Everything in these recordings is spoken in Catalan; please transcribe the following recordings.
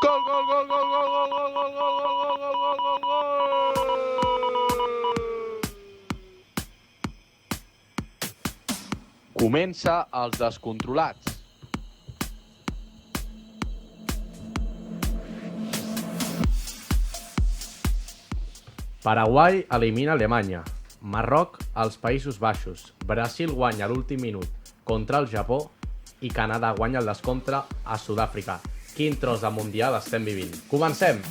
Gol, gol, gol, gol, gol, gol, gol, gol, gol, gol, gol, gol, gol, gol! Comença els descontrolats. Paraguai elimina Alemanya, Marroc als Països Baixos, Brasil guanya a l'últim minut contra el Japó i Canadà guanya el descompte a Sud-àfrica. Quin tros de mundial estem vivint. Comencem!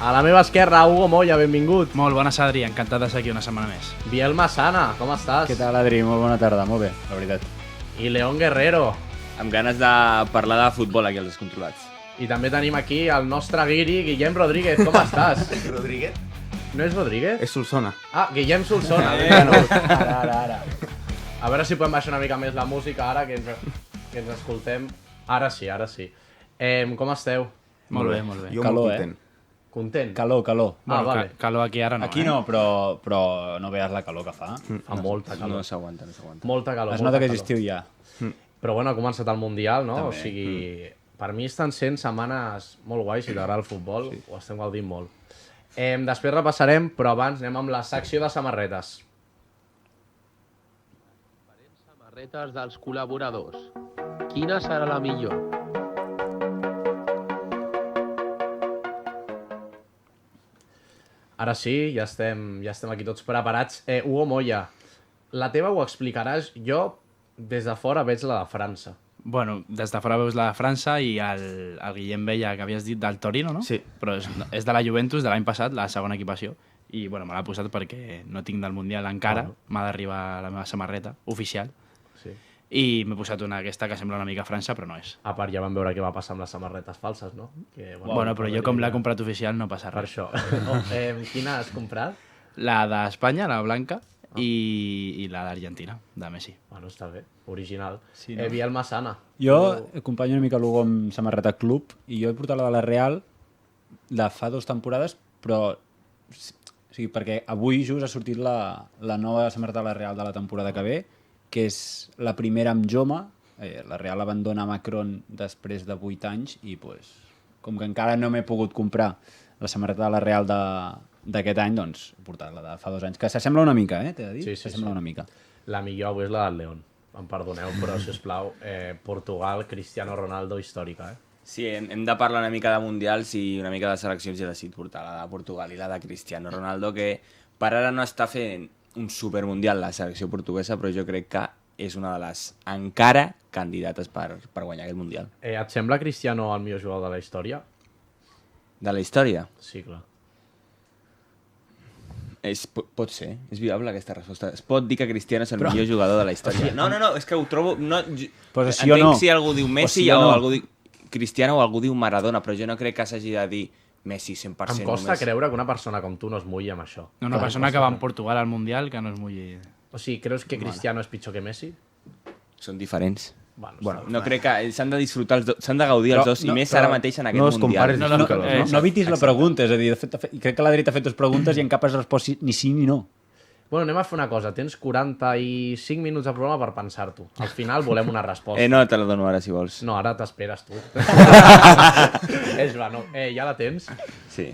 A la meva esquerra, Hugo Moya, benvingut. Molt bones, Adri, encantat de ser aquí una setmana més. Biel Massana, com estàs? Què tal, Adri? Molt bona tarda, molt bé, la veritat. I León Guerrero. Amb ganes de parlar de futbol aquí als Descontrolats. I també tenim aquí el nostre guiri, Guillem Rodríguez, com estàs? Rodríguez? No és Rodríguez? És Solsona. Ah, Guillem Solsona. Ara. A veure si podem baixar una mica més la música ara, que ens escoltem. Ara sí, ara sí. Com esteu? Molt bé, molt bé. Jo Calor, molt content. Content? Calor. Bueno, vale. calor aquí ara no, Aquí no, però no veus la calor que fa. Fa molta calor. No s'aguanta, no s'aguanta. Molta calor. Es molta nota que és calor. estiu ja. Però bueno, ha començat el Mundial, no? També. O sigui, per mi estan sent setmanes molt guais, si t'agrada el futbol, ho estem gaudint molt. Després repassarem, però abans anem amb la secció de samarretes. Samarretes dels col·laboradors. Quina serà la millor? Ara sí, ja estem aquí tots preparats. Hugo Moya, la teva ho explicaràs. Jo, des de fora, veig la de França. Bueno, des de fora veus la de França i el Guillem veia que havies dit del Torino, no? Sí. Però és de la Juventus de l'any passat, la segona equipació. I bueno, me l'ha posat perquè no tinc del Mundial encara. M'ha d'arribar la meva samarreta oficial. Sí. I m'he posat aquesta que sembla una mica França, però no és. A part, ja vam veure què va passar amb les samarretes falses, no? Que, Bueno, però jo com l'he comprat oficial no passa Per res. això. Quina has comprat? La d'Espanya, la blanca, i la d'Argentina, de Messi. Bueno, està bé. Original. Sí, no? Biel Massana. Jo acompanyo una mica l'Hugo amb samarreta club i jo he portat la de la Real de fa 2 temporades, però o sigui, perquè avui just ha sortit la nova samarreta de la Real de la temporada que ve, que és la primera amb Joma. La Real abandona Macron després de 8 anys i pues, com que encara no m'he pogut comprar la samarreta de la Real d'aquest any, doncs he portat la de fa 2 anys, que s'assembla una mica, t'he de dir? Sí, S'assembla una mica. La millor avui és la del León. Em perdoneu, però, si us plau, Portugal, Cristiano Ronaldo, històrica, Sí, hem de parlar una mica de mundials i una mica de seleccions i he decidit portar la de Portugal i la de Cristiano Ronaldo, que per ara no està fent un supermundial la selecció portuguesa, però jo crec que és una de les encara candidates per guanyar aquest mundial. Et sembla Cristiano el millor jugador de la història? De la història? Sí, clar. Pot ser, és viable aquesta resposta. Es pot dir que Cristiano és el millor jugador de la història. No, és que ho trobo... Però si o no. Entenc si algú diu Messi si o o no. algú diu Cristiano o algú diu Maradona, però jo no crec que s'hagi de dir Messi 100% Em costa només. creure que una persona com tu no es mulli amb això. Una persona que va en Portugal al Mundial que no es mulli... O sigui, creus que Cristiano és pitjor que Messi? Són diferents. Bueno, No crec que s'han de disfrutar els dos, s'han de gaudir els Però dos, i no- més però ara mateix en aquest no els mundial. comparis, No, explica-los, No vitis la pregunta, és a dir, de fet, crec que l'Adri t'ha fet 2 preguntes i en cap has respost ni sí ni no. Bueno, anem a fer una cosa. Tens 45 minuts de programa per pensar-t'ho. Al final volem una resposta. No, te la dono ara, si vols. No, ara t'esperes tu. És va, no. Ja la tens? Sí.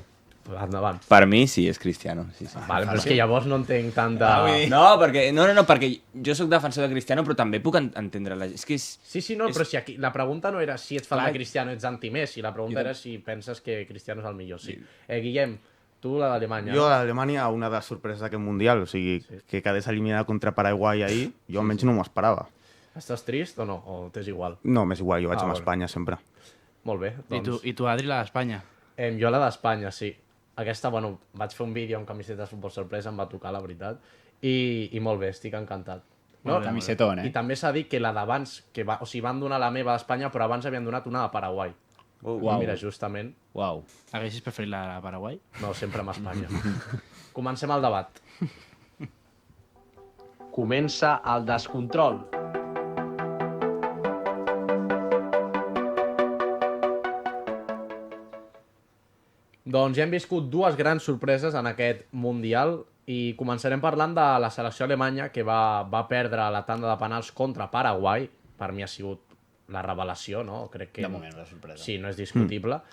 Endavant. Per mi sí, és Cristiano. Sí. Vale, però és que llavors no entenc tant de... No, perquè jo sóc defensor de Cristiano, però també puc entendre la... És que és... Sí, no, però si aquí... la pregunta no era si ets fan de Cristiano, ets anti-Messi. La pregunta era si penses que Cristiano és el millor. Sí. Guillem, tu la d'Alemanya. Jo, a Alemanya, una de sorpreses d'aquest Mundial, o sigui, que quedés eliminada contra Paraguai ahir, jo almenys no m'ho esperava. Estàs trist o no? O t'és igual? No, m'és igual, jo vaig amb bueno. Espanya sempre. Molt bé. Doncs... I tu, Adri, la d'Espanya? Jo la d'Espanya, sí. Aquesta, bueno, vaig fer un vídeo amb camisetes de futbol sorpresa, em va tocar, la veritat. I molt bé, estic encantat. No? Camisetón, I també s'ha dit que la d'abans, o sigui, van donar la meva d'Espanya, però abans havien donat una de Paraguai. Uau. Mira, justament. Uau. Haguessis preferit la de Paraguai? No, sempre amb Espanya. Comencem el debat. Comença el descontrol. Doncs ja hem viscut dues grans sorpreses en aquest Mundial i començarem parlant de la selecció alemanya que va perdre la tanda de penals contra Paraguai. Per mi ha sigut la revelació, no? Crec que... De moment, la sorpresa. Sí, no és discutible.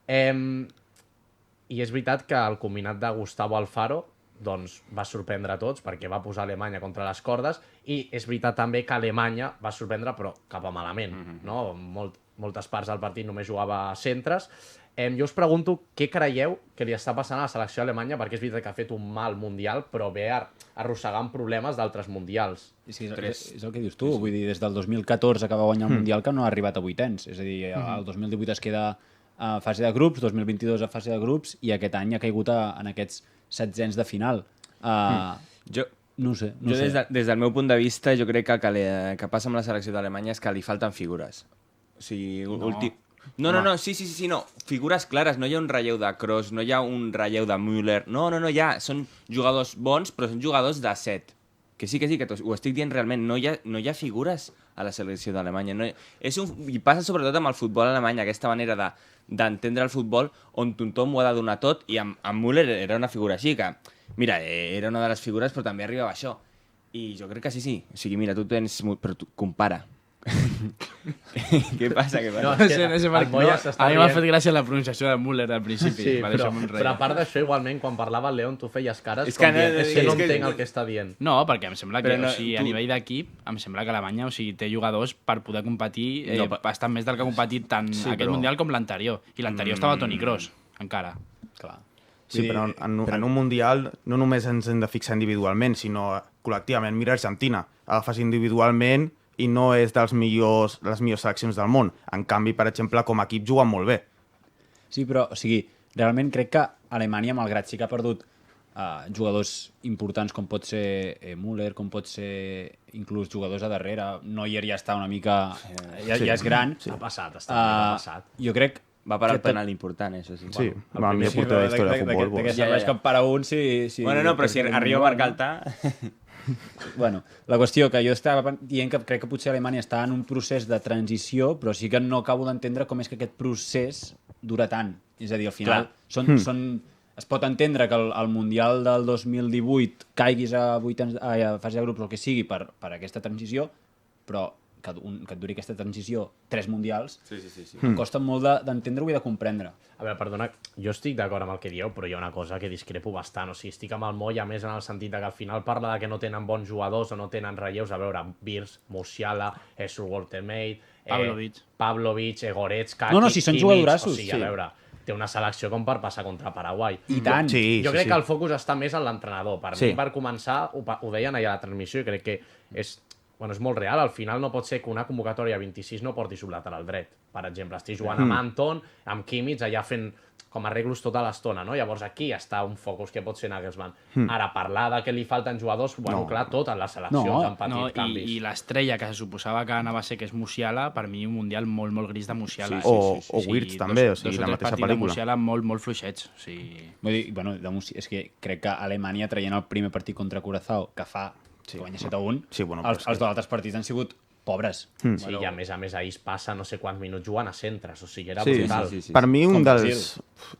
I és veritat que el combinat de Gustavo Alfaro doncs, va sorprendre a tots perquè va posar Alemanya contra les cordes i és veritat també que Alemanya va sorprendre però cap a malament. No? Moltes parts del partit només jugava a centres. Jo us pregunto què creieu que li està passant a la selecció alemanya, perquè és veritat que ha fet un mal mundial, però ve arrossegant problemes d'altres mundials. Sí, és el que dius tu, vull dir, des del 2014 que va guanyar el Mundial que no ha arribat a vuitens, és a dir, el 2018 es queda a fase de grups, 2022 a fase de grups i aquest any ha caigut en aquests setzents de final. No sé. Des del meu punt de vista, jo crec que el que passa amb la selecció d'Alemanya és que li falten figures. O sigui, No, sí, figures clares, no hi ha un relleu de Kroos, no hi ha un relleu de Müller, no, són jugadors bons, però són jugadors de 7. Que sí, que ho estic dient realment, no hi ha figures a la selecció d'Alemanya. I passa sobretot amb el futbol alemany, aquesta manera d'entendre el futbol on tothom ho ha de donar tot, i amb Müller era una figura així, que, mira, era una de les figures, però també arribava a això. I jo crec que sí. O sigui, mira, però tu compara. Què passa? No, és que el Moya s'està a mi m'ha fet gràcia la pronunciació de Müller al principi. Sí, però a part d'això, igualment, quan parlava el León, tu feies cares és que no entenc el que està dient. No, perquè em sembla que a nivell d'equip, em sembla que Alemanya té jugadors per poder competir bastant més del que ha competit tant aquest Mundial com l'anterior. I l'anterior estava Toni Kroos, encara. Clar. Sí, però en un Mundial no només ens hem de fixar individualment, sinó col·lectivament. Mira Argentina, agafes individualment i no és de les millors seleccions del món. En canvi, per exemple, com a equip juguen molt bé. Sí, però, o sigui, realment crec que Alemanya, malgrat sí que ha perdut jugadors importants com pot ser Müller, com pot ser inclús jugadors a darrere, Neuer ja està una mica... Ja és gran. Ha passat. Jo crec... Va parar el penal important, això sí. Sí, el millor porter de la història de futbol. De què serveix que para un si... Bueno, no, però si arriba a marcar el ta... Bueno, la qüestió que jo estava dient que crec que potser Alemanya està en un procés de transició, però sí que no acabo d'entendre com és que aquest procés dura tant. És a dir, al final es pot entendre que el Mundial del 2018 caiguis a fase de grups o el que sigui per aquesta transició, però que et duri aquesta transició 3 mundials, em costa molt d'entendre-ho i de comprendre. A veure, perdona, jo estic d'acord amb el que dieu, però hi ha una cosa que discrepo bastant. O sigui, estic amb el Moya, més en el sentit que al final parla de que no tenen bons jugadors o no tenen relleus. A veure, Wirtz, Musiala, Walter Maid, Pavlovic, Goretzka, No, si són jugadorassos. O sigui, a veure, té una selecció com per passar contra Paraguai. I tant. Jo crec que el focus està més en l'entrenador. Per mi, per començar, ho deien allà a la transmissió i crec que és molt real. Al final no pot ser que una convocatòria 26 no porti sub lateral dret. Per exemple, estic jugant amb Anton, amb Kimmich, allà fent com arreglos tota l'estona, no? Llavors aquí està un focus que pot ser Nagelsmann. Ara, parlar de que li falten jugadors, clar, tot en les seleccions han patit canvis. I l'estrella que se suposava que anava a ser, que és Musiala, per mi un mundial molt, molt gris de Musiala. O Wirtz també, o sigui, la mateixa pel·lícula. De Musiala molt fluixets. Vull dir, bueno, és que crec que Alemanya, traient el primer partit contra Curazao, que guanya 7-1, els altres partits han sigut pobres. Sí, i a més ahir es passa no sé quants minuts jugant a centres, o sigui, era brutal. Per mi un dels...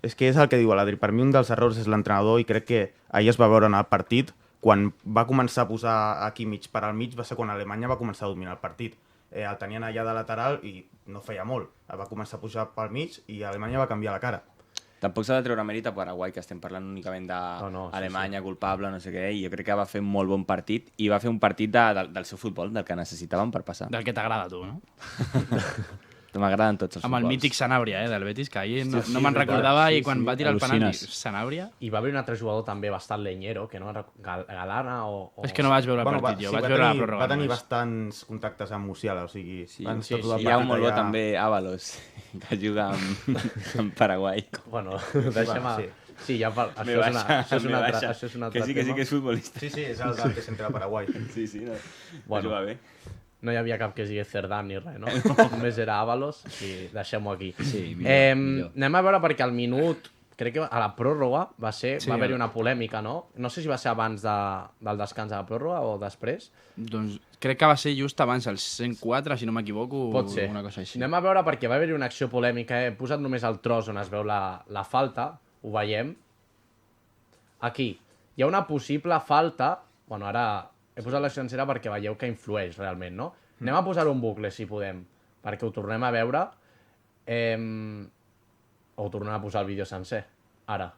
És que és el que diu l'Adri, per mi un dels errors és l'entrenador i crec que ahir es va veure en el partit, quan va començar a posar a Kimmich per al mig va ser quan Alemanya va començar a dominar el partit. El tenien allà de lateral i no feia molt. Va començar a pujar pel mig i Alemanya va canviar la cara. Tampoc s'ha de treure mèrit a Paraguai, que estem parlant únicament d'Alemanya, culpable, no sé què, i jo crec que va fer un molt bon partit, i va fer un partit del seu futbol, del que necessitàvem per passar. Del que t'agrada a tu, no? M'agraden tots els futbols. Amb el mític Sanabria, del Betis, que ahir no me'n recordava, i quan va tirar el penal, Sanabria... I va haver un altre jugador també bastant lenyero, que no Galana o... És que no vaig veure el partit, jo vaig veure la pròrroga. Va tenir bastants contactes amb Musiala, o sigui... Hi ha un molt bo també, Ábalos, que juga amb Paraguai. Bueno, deixa'm... Sí, ja això és un altre tema. Que sí que és futbolista. Sí, és el que s'entra a Paraguai. Sí, no juga bé. No hi havia cap que es digués Cerdán ni res, no? Només era Ábalos i deixem-ho aquí. Sí, millor. Anem a veure perquè al minut crec que a la pròrroga va haver-hi una polèmica, no? No sé si va ser abans del descans de la pròrroga o després. Doncs crec que va ser just abans, el 104, si no m'equivoco, Pot ser. una cosa així. Anem a veure perquè va haver-hi una acció polèmica. He posat només el tros on es veu la falta, ho veiem. Aquí. Hi ha una possible falta... Bueno, ara he posat la sencera perquè veieu que influeix realment, no? Anem a posar un bucle, si podem, perquè ho tornem a veure. O ho tornem a posar el vídeo sencer. Ara.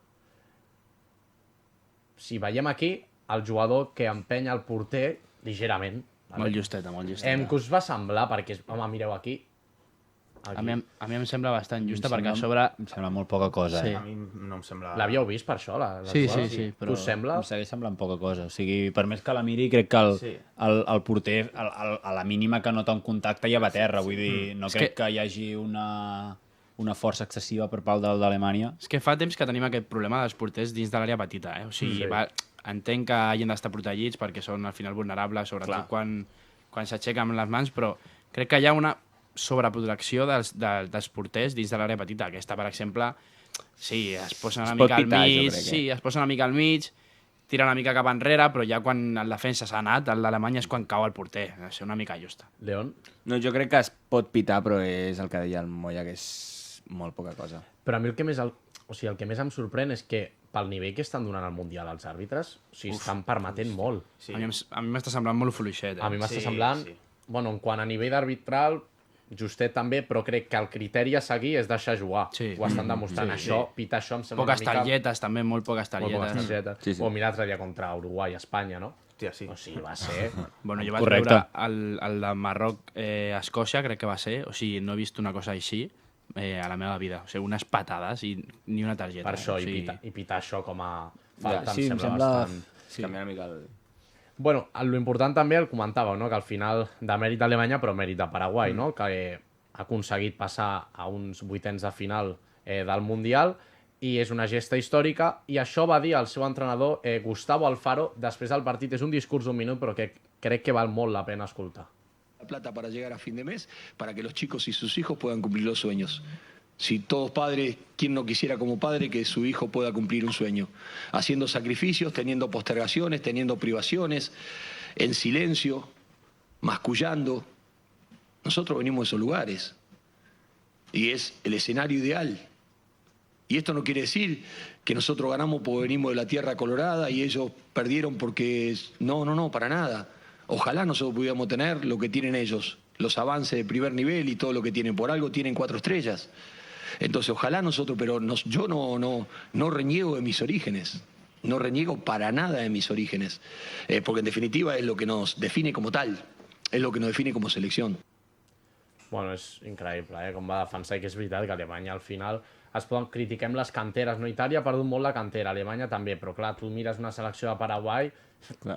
Si veiem aquí, el jugador que empenya el porter ligerament. Vale? Molt justeta, molt justeta. Què us va semblar? Perquè, home, mireu aquí. A mi em sembla bastant justa perquè a sobre... Em sembla molt poca cosa. Sí. Eh? A mi no em sembla... L'havíeu vist per això? Sí, però... Us sembla? Em segueix semblant poca cosa. O sigui, per més que la miri, crec que el porter, a la mínima que nota un contacte, ja va a terra. Vull dir, no crec que hi hagi una força excessiva per part d'Alemanya. És que fa temps que tenim aquest problema dels porters dins de l'àrea petita, O sigui, entenc que hagin d'estar protegits perquè són al final vulnerables, sobretot quan s'aixequen amb les mans, però crec que hi ha una sobreprotecció dels porters dins de l'àrea petita. Aquesta, per exemple, sí, es posa una mica al mig, es posa una mica al mig, tira una mica cap enrere, però ja quan el defensa s'ha anat, l'Alemanya és quan cau el porter. Ha de ser una mica justa. León? No, jo crec que es pot pitar, però és el que deia el Moya, que és molt poca cosa. Però a mi el que més em sorprèn és que pel nivell que estan donant al Mundial els àrbitres, estan permetent molt. Sí. A mi m'està semblant molt fluixet. A mi m'està semblant... Bueno, en quant a nivell arbitral, justet també, però crec que el criteri a seguir és deixar jugar. Sí. Ho estan demostrant. Pitar això em sembla Poques una mica... targetes, també, molt poques targetes. Sí. O mirar l'altre dia contra Uruguai, Espanya, no? Hòstia, sí. O sigui, va ser... Bueno, jo vaig veure el de Marroc-Escòcia, crec que va ser. O sigui, no he vist una cosa així a la meva vida. O sigui, unes patades i ni una targeta. Per això, o sigui... i pitar això com a falta em sembla bastant... Sí. Canviar una mica el... Bueno, l'important també el comentàveu, no? Que al final de mèrit d'Alemanya, però mèrit de Paraguai, no? Que ha aconseguit passar a uns vuitens de final del Mundial i és una gesta històrica i això va dir el seu entrenador Gustavo Alfaro després del partit. És un discurs d'un minut però que crec que val molt la pena escoltar. La plata para llegar a fin de mes para que los chicos y sus hijos puedan cumplir los sueños. Si todos padres, ¿quién no quisiera como padre que su hijo pueda cumplir un sueño? Haciendo sacrificios, teniendo postergaciones, teniendo privaciones, en silencio, mascullando. Nosotros venimos de esos lugares y es el escenario ideal. Y esto no quiere decir que nosotros ganamos porque venimos de la tierra colorada y ellos perdieron porque... No, para nada. Ojalá nosotros pudiéramos tener lo que tienen ellos, los avances de primer nivel y todo lo que tienen. Por algo tienen 4 estrellas. Entonces, ojalá nosotros, pero yo no reniego de mis orígenes. No reniego para nada de mis orígenes. Porque en definitiva es lo que nos define como tal. Es lo que nos define como selección. Bueno, és increïble, com va defensar, i que és veritat que Alemanya al final critiquem les canteres, no? Itàlia ha perdut molt la cantera, Alemanya també, però clar, tu mires una selecció de Paraguai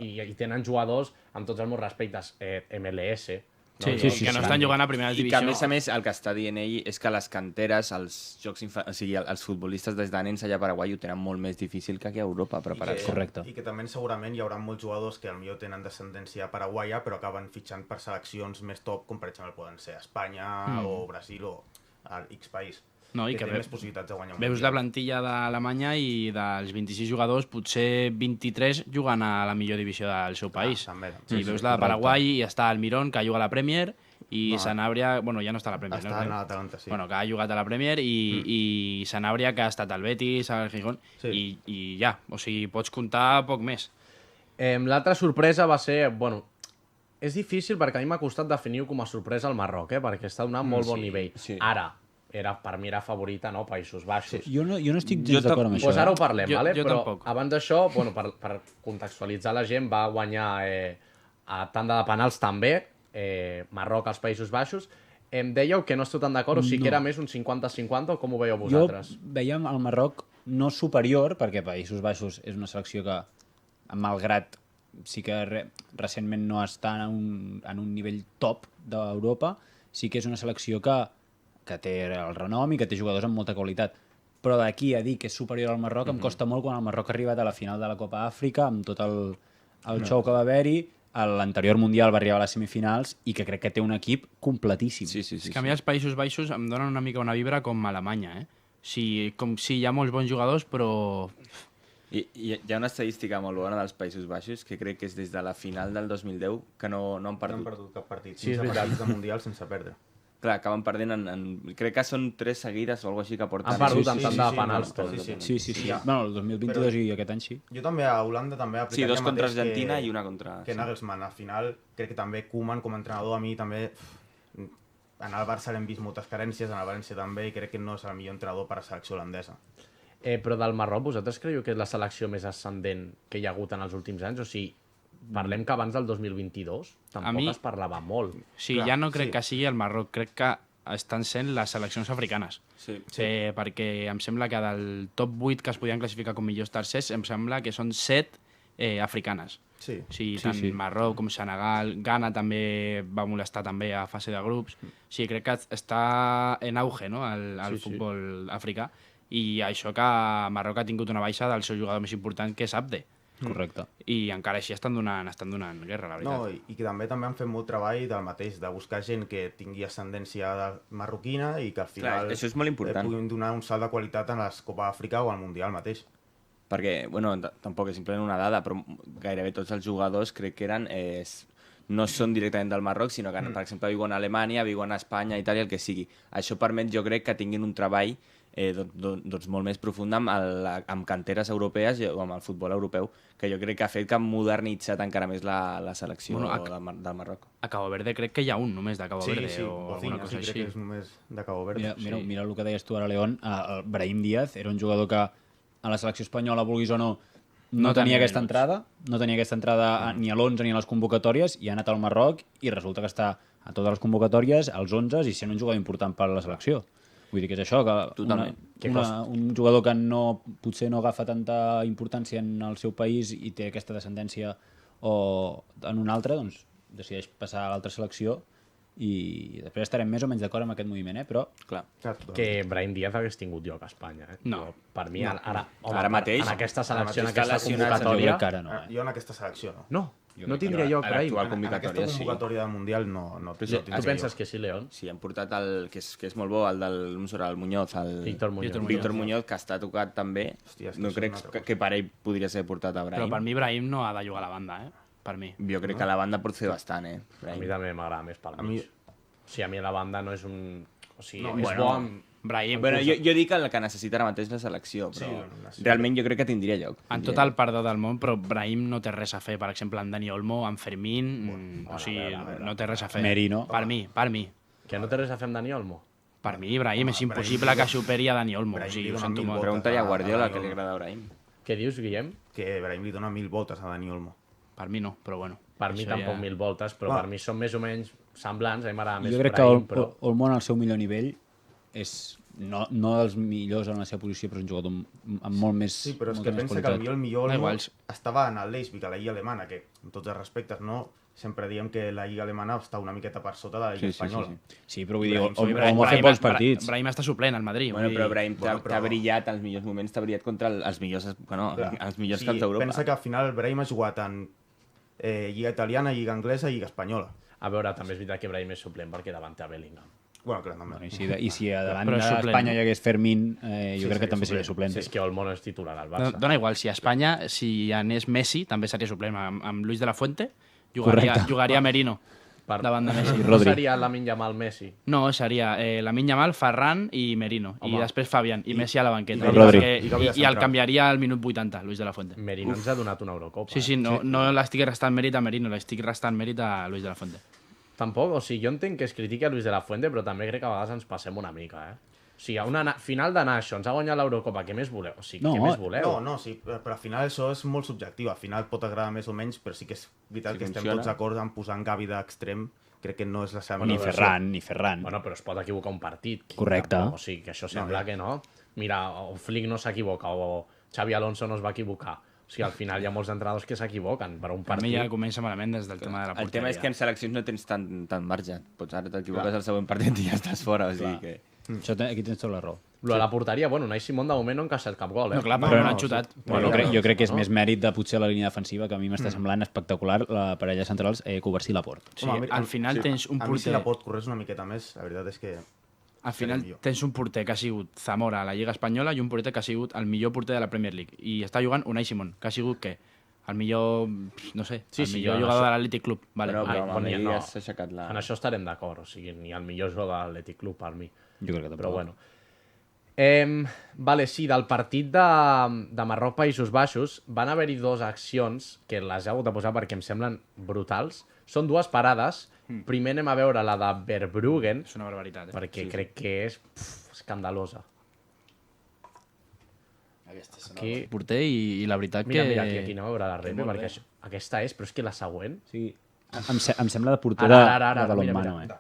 i tenen jugadors, amb tots els meus respectes, MLS, Sí, que no estan jugant a primera divisió. I que, a més, el que està dient ell és que les canteres, els futbolistes des de nens allà a Paraguai ho tenen molt més difícil que aquí a Europa preparats. Correcte. I que també segurament hi haurà molts jugadors que potser tenen descendència paraguaia però acaben fitxant per seleccions més top, com per exemple poden ser Espanya o Brasil o X país. No, i que que té més possibilitats de guanyar un veus mundial. la plantilla d'Alemanya i dels 26 jugadors, potser 23 juguen a la millor divisió del seu país. També. I veus la de Paraguai i està Almirón, que juga a la Premier, i Sanabria, bueno, ja no està a la Premier. Està a l'Atalanta, sí. Bueno, que ha jugat a la Premier i Sanabria, que ha estat al Betis, al Gijón, i ja, o sigui, pots comptar poc més. L'altra sorpresa va ser, bueno, és difícil perquè a mi m'ha costat definir-ho com a sorpresa al Marroc, perquè està donant molt bon nivell. Ara, per mi era favorita, no? Països Baixos. Jo no estic gens d'acord amb això. Doncs ara ho parlem, Jo però tampoc. abans d'això, bueno, per contextualitzar la gent, va guanyar a tanda de penals també, Marroc als Països Baixos. Em dèieu que no esteu tan d'acord, o sigui que era més un 50-50, o com ho veieu vosaltres? Jo veiem el Marroc no superior, perquè Països Baixos és una selecció que, malgrat sí que recentment no està en un nivell top d'Europa, sí que és una selecció que té el renom i que té jugadors amb molta qualitat. Però d'aquí a dir que és superior al Marroc em costa molt quan el Marroc ha arribat a la final de la Copa Àfrica amb tot el show que va haver-hi. L'anterior Mundial va arribar a les semifinals i que crec que té un equip completíssim. Sí. És que a mi els Països Baixos em donen una mica una vibra com Alemanya, Sí, com si hi ha molts bons jugadors, però... I hi ha una estadística molt bona dels Països Baixos que crec que és des de la final del 2010 que no han No han perdut. perdut cap partit. Sí, és 15 veritat. partits de Mundial sense perdre. Clar, acaben perdent crec que són 3 seguides o alguna així que porten. Han perdut en sí, tant sí, de sí, penals sí, tots. sí. Sí. Ja. Bueno, el 2022 i aquest any sí. Jo també a Holanda també Sí, aplicaria 2 contra mateix Argentina i una contra... que Nagelsmann. Al final crec que també Koeman com a entrenador a mi també... En el Barça l'hem vist moltes carències, en el València també, i crec que no és el millor entrenador per a la selecció holandesa. Però del Marroc, vosaltres creieu que és la selecció més ascendent que hi ha hagut en els últims anys? O sigui, parlem que abans del 2022 tampoc mi- es parlava molt. Sí, Clar, ja no crec sí. que sigui el Marroc, crec que estan sent les seleccions africanes. Sí. Perquè em sembla que del top 8 que es podien classificar com millors tercers, em sembla que són 7 africanes. Sí. O sigui, Sí, tant sí. Marroc com Senegal, Ghana també va molestar també a fase de grups. Sí, crec que està en auge, no?, el futbol africà. I això que Marroc ha tingut una baixa del seu jugador més important, que és Abde. Correcte. I encara així estan donant guerra, la veritat. No, i que també han fet molt treball del mateix, de buscar gent que tingui ascendència marroquina i que al final això és molt important. puguin donar un salt de qualitat a les Copa Àfrica o al Mundial mateix. Perquè, bueno, tampoc és simplement una dada, però gairebé tots els jugadors crec que eren... no són directament del Marroc, sinó que, per exemple, viuen a Alemanya, viuen a Espanya, Itàlia, el que sigui. Això permet, jo crec, que tinguin un treball doncs molt més profund amb canteres europees o amb el futbol europeu, que jo crec que ha fet que ha modernitzat encara més la selecció del Marroc. A Cabo Verde crec que hi ha un només de Cabo Verde o alguna Bocinha, cosa sí, crec així. que és només de Cabo Verde. Mira el que deies tu ara, León. El Brahim Díaz era un jugador que a la selecció espanyola, vulguis o no, no tenia aquesta minuts. entrada, no tenia aquesta entrada ni a l'11 ni a les convocatòries, i ha anat al Marroc i resulta que està a totes les convocatòries, als 11 i sent un jugador important per a la selecció. Vull dir que és això, que un jugador que potser no agafa tanta importància en el seu país i té aquesta descendència o en un altre, doncs decideix passar a l'altra selecció i després estarem més o menys d'acord amb aquest moviment, però... Clar. Que Brahim Díaz hagués tingut lloc a Espanya. No. Jo, per mi, ara mateix. en aquesta selecció, en Ara mateix aquesta està lesionat, Jo convocatòria... crec que ara no. Jo en aquesta selecció no. No, no tindria lloc a Brahim. l'actual En aquesta convocatòria, sí. convocatòria del Mundial no té Tu sentit. penses que sí, León? Sí, han portat que és molt bo, el del Muñoz, el Víctor Muñoz. Víctor Muñoz, que està tocat també. Hòstia, és que No això és crec una altra que per ell podria ser portat a Però Brahim. per mi Brahim no ha de jugar a la banda, per mi. Jo crec que la banda pot fer bastant, A mi Brahim. també m'agrada més pel A mi- mig. O sigui, a mi la banda no és un... O sigui, No, és bueno, bo amb... Brahim, Bueno, jo dic el que necessita ara mateix la selecció, però realment jo crec que tindria lloc. en tot el perdó del món, però Brahim no té res a fer. Per exemple, amb Dani Olmo, amb Fermín... o sigui, no té res a fer. Merino. Per mi. Que no té res a fer amb Dani Olmo? Per mi, Brahim, és impossible que superi a Dani Olmo. O Brahim sigui, li ho dona sento 1000 molt. voltes. Pregunta-li a Guardiola a què li Olmo. agrada a Brahim. Què dius, Guillem? Que Brahim li dona 1000 voltes a Dani Olmo. Per mi no, però bueno. Per mi Això tampoc 1000 voltes, però per mi són més o menys semblants. A mi m'agrada més Jo crec Brahim, que però... Olmo en el seu millor nivell és no dels millors en la seva posició, però és un jugador amb molt més Sí, però és molta que més pensa que qualitat. el millor Da Olmo igual. estava en el Leipzig, a la Lliga Alemana, que amb tots els respectes, no? Sempre diem que la Lliga Alemana està una miqueta per sota de la Lliga espanyola. Sí, però vull dir, Brahim, Olmo ha fet bons partits. Brahim està suplent al Madrid. Bueno, vull però dir- Brahim Bueno, t'ha brillat, als millors moments t'ha brillat contra els millors, els millors Sí, caps d'Europa. pensa que al final Brahim ha jugat en Lliga Italiana, Lliga Anglesa i Lliga Espanyola. A veure, també és veritat que Brahim és suplent perquè davant té a Bellingham. Bueno, clar, també. I si a davant Però és suplent, d'Espanya no? hi hagués Fermín, jo crec que seria també seria suplent. suplent. Si és que Olmo no és titular al Barça. Dona igual, si a Espanya, si anés Messi, també seria suplent. Amb Luis de la Fuente jugaria Merino davant de Messi. I No Rodri. seria Lamine Yamal Messi. No, seria Lamine Yamal, Ferran i Merino. I després Fabián, i Messi a la banqueta. i Rodri. I el canviaria al minut 80, Luis de la Fuente. Merino ens ha donat una Eurocopa. Sí, no l'estic restant mèrit a Merino, l'estic restant mèrit a Luis de la Fuente. Tampoc, o sigui, jo entenc que es critica Luis de la Fuente, però també crec que a vegades ens passem una mica, O sigui, a una final de Nations, ha guanyat l'Eurocopa, què més voleu? O sigui, No, què més voleu? No, sí, però al final això és molt subjectiu. Al final pot agradar més o menys, però sí que és veritat Si que estem funciona. tots d'acord en posar en Gavi d'extrem. Crec que no és la seva Ni millor versió. Ferran. Bueno, però es pot equivocar un partit. Correcte. Tampoc, o sigui, que això sembla que no. Mira, o Flick no s'equivoca, o Xavi Alonso no es va equivocar. O sigui, al final hi ha molts entrenadors que s'equivoquen per un Per mi partit. ja comença malament des del tema de la porteria. El tema és que en seleccions no tens tant marge. Pots ara t'equivoques al següent partit i ja estàs fora. O sigui que... Aquí tens tota la raó. Lo de la porteria, bueno, Unai Simón de moment no ha encaixat cap gol, No, clar, No, però no, no han xutat. Però jo crec que és més mèrit de potser la línia defensiva, que a mi m'està semblant espectacular, la parella centrals, Covarsí i Laporte. Sí, Home, al final tens un A mi si porter... la pot correr una miqueta més, la veritat és que Al final millor. tens un porter que ha sigut Zamora a la Lliga Espanyola i un porter que ha sigut el millor porter de la Premier League. I està jugant Unai Simón, que ha sigut, què? El millor, no sé, Sí, el sí, millor jo en jugador això- de l'Atlètic Club. Vale, Però vale. amb bon, ell no. has aixecat la... En això estarem d'acord, o sigui, ni el millor jugador de l'Atlètic Club per mi. Jo crec que tampoc. Però bueno. Vale, sí, del partit de Marroc-Països Baixos van haver-hi dues accions que les he hagut de posar perquè em semblen brutals. Són dues parades. Primer anem a veure la de Verbruggen, És una barbaritat. perquè crec que és escandalosa. Aquí, Porter i la veritat mira, que... mira, aquí anem a veure la repe, molt perquè bé. aquesta és, però és que la següent... O sigui, em sembla de porter Ara, de mira, balonmano, mira.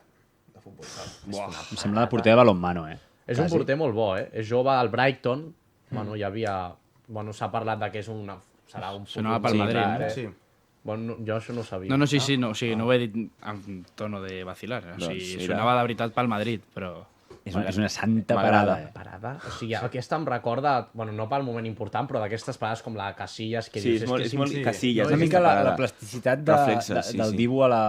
Em sembla de porter de balonmano, És un porter molt bo, És jove al Brighton. Bueno, hi havia... Bueno, s'ha parlat de que és una... Serà un Sonava futur pel molt Madrid, clar, no? Sí. Bueno, jo això no ho sabia. No, sí, sí, no, o sigui, no ho he dit en tono de vacilar. O sigui, Doncs mira. sonava de veritat pel Madrid, però... És una santa M'agrada. parada, Parada? O sigui, aquesta em recorda... Bueno, no pel moment important, però d'aquestes parades com la de Casillas, que Sí, dius... és molt, és molt sí, Casillas. És una mica aquesta la parada. plasticitat Reflexes, sí, del sí. Dibu a la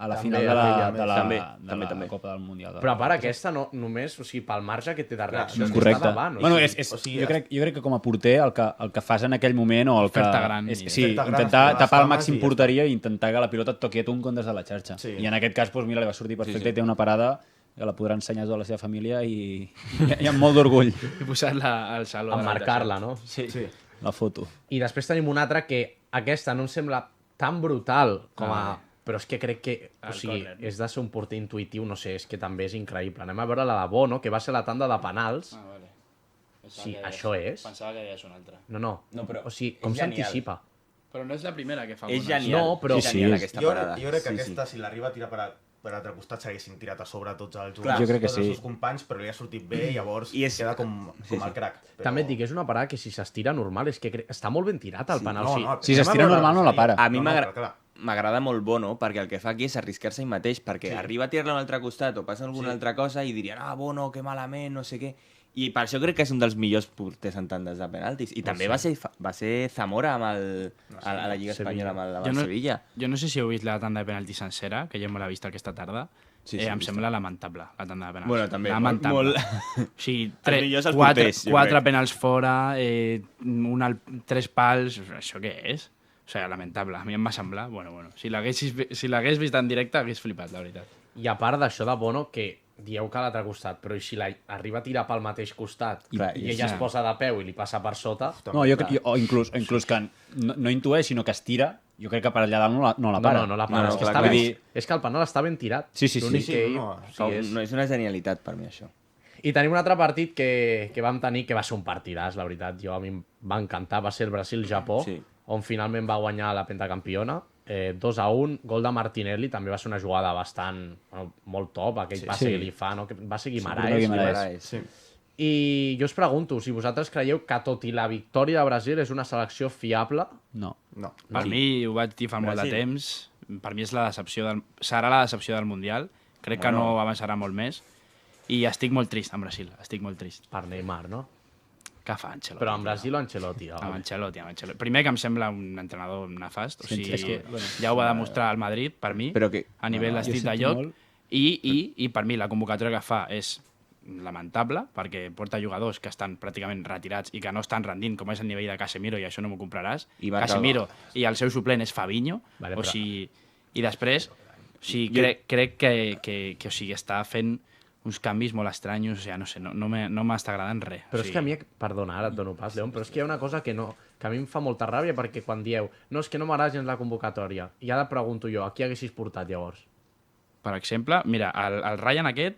També, final de també, la Copa del Mundial. Però a part aquesta, no, només, o sigui, pel marge que té de reacció, és que Correcte. està davant. Bueno, sigui, és, o sigui, jo crec que com a porter el que fas en aquell moment o el que... Fer-te gran. És, I- sí, Fer-te gran, intentar fer les tapar el cames màxim i ja porteria i intentar que la pilota et toqui a tu en comptes de la xarxa. Sí. I en aquest cas, doncs, mira, li va sortir perfecte, Sí, sí. té una parada que la podrà ensenyar a tota la seva família i amb molt d'orgull He posat-la al saló de emmarcar-la, no? sí. la foto. I després tenim una altra que aquesta no em sembla tan brutal com a... Però és que crec que... O El sigui, córner. és de ser un porter intuïtiu, no sé, és que també és increïble. Anem a veure la de Bono, que va ser la tanda de penals. Ah, vale. Sí, això és. Pensava que deies una altra. No, no. No, però o sigui, és com genial. s'anticipa? Però no és la primera que fa És bona. genial. No, però- És Sí, genial sí. aquesta Jo, parada. jo crec que Sí, aquesta, si l'arriba a tirar per altre costat, s'haguessin tirat a sobre tots els Clar, jugadors, jo crec que tots sí. els seus companys, però li ha sortit bé i llavors I és- queda com el crack. Però... També et dic, és una parada que si s'estira normal, és que està molt ben tirat el penal. no, o sigui, no, Si anem a s'estira veure- normal no la para. A mi No, no, m'agrada però clar. m'agrada molt Bono, perquè el que fa aquí és arriscar-se ell mateix, perquè arriba a tirar-la a un altre costat o passa alguna altra cosa i dirien, Bono, que malament, no sé què. I per això crec que és un dels millors porters en tandes de penaltis. I també va ser Zamora amb a la Lliga Espanyola amb el Sevilla. Jo no sé si heu vist la tanda de penaltis sencera, que jo me l'he vist aquesta tarda. Sí, sí, em he vist. sembla lamentable, la tanda de penals. Bueno, també, Lamentable. molt- O sigui, Els millors els porters, jo quatre crec. penals fora, tres pals... Això què és? O sigui, lamentable. A mi em va semblar... Bueno. Si l'hagués vist en directe, hagués flipat, la veritat. I a part d'això de Bono, que dieu que a l'altre costat, però i si arriba a tirar pel mateix costat Clar, i i ella sí. es posa de peu i li passa per sota... No, o inclús que no intueix, sinó que es tira, jo crec que per allà dalt no la para. No la para. No, és, que clar, està clar. ben, és que el penal està ben tirat. Sí, sí, sí. L'únic Sí, que sí, ell- no, o sigui, No, és una genialitat per mi, això. I tenim un altre partit que vam tenir, que va ser un partidàs, la veritat. A mi em va encantar, va ser el Brasil-Japó, Sí. on finalment va guanyar la pentacampiona. 2-1, gol de Martinelli, també va ser una jugada molt top, aquell passe Sí. que li fa, no? Que va ser Bruno Guimaraes. Guimaraes. Sí. I jo us pregunto, si vosaltres creieu que tot i la victòria de Brasil és una selecció fiable, No. No. Per mi, ho vaig dir fa molt de Brasil. temps, per mi és serà la decepció del Mundial. Crec que no avançarà molt més. I estic molt trist amb Brasil, estic molt trist. per Neymar, no? Què fa Ancelotti? Però amb Brasil o Ancelotti? Amb Ancelotti. Primer que em sembla un entrenador nefast, o Sí, sigui, és que, ja ho va demostrar al Madrid, per mi, Però que- a nivell jo d'estil de sento joc, molt. i per mi la convocatòria que fa és lamentable, perquè porta jugadors que estan pràcticament retirats i que no estan rendint, com és el nivell de Casemiro, i això no m'ho compraràs. I Marc Casemiro i el seu suplent és Fabinho, Vale, o però- sigui, i després, o sigui, crec que o sigui, està fent uns canvis molt estranyos, o sigui, no sé, no m'està agradant res. Però o és que a mi, sigui, perdona, ara et dono pas, León, però és que hi ha una cosa que a mi em fa molta ràbia, perquè quan dieu, no, és que no m'agrada gens la convocatòria, i ara et pregunto jo, a qui haguessis portat llavors? Per exemple, mira, el Ryan aquest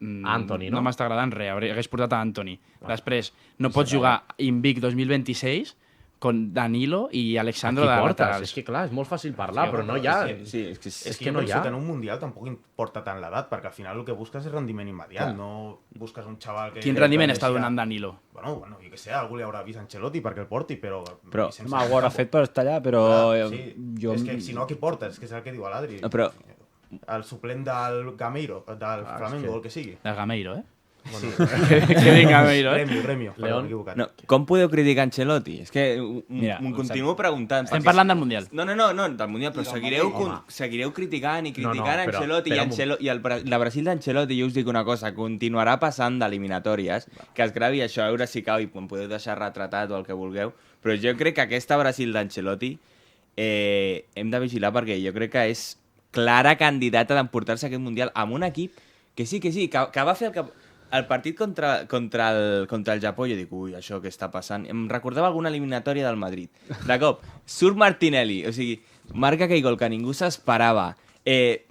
Anthony, no? no m'està agradant res, hagués portat a Anthony. Després, no pots jugar Invic 2026 con Danilo i Alexandro Qui de portes? laterals. És que clar, és molt fàcil parlar, però no hi ha... Sí, és que És que jo no hi penso ha. que en un Mundial tampoc importa tant l'edat, perquè al final el que busques és rendiment immediat, no busques un xaval que... Quin que rendiment tendeixi està a- donant Danilo? Bueno, jo què sé, algú li haurà vist Ancelotti perquè el porti, però... i sense- Home, ho haurà fet per estar allà, però sí. jo... És que si no, qui portes? Que és el que diu l'Adri. No, però El suplent del Gameiro, del Flamengo, que- el que sigui. De Gameiro, eh? Que vinga, Meiro, Gremio, León. m'he equivocat. No, com podeu criticar Ancelotti? És que Mira, m'ho continuo preguntant. Estem perquè- parlant del Mundial. No, del Mundial, però seguireu criticant i criticant però- Ancelotti però la Brasil d'Ancelotti, jo us dic una cosa, continuarà passant d'eliminatòries, que es gravi això, a veure si cau i em podeu deixar retratat o el que vulgueu, però jo crec que aquesta Brasil d'Ancelotti hem de vigilar perquè jo crec que és clara candidata d'emportar-se aquest Mundial amb un equip que sí, que va fer el partit contra el Japó. Jo dic, ui, això que està passant. Em recordava alguna eliminatòria del Madrid. De cop, surt Martinelli, o sigui, marca aquell gol que ningú s'esperava.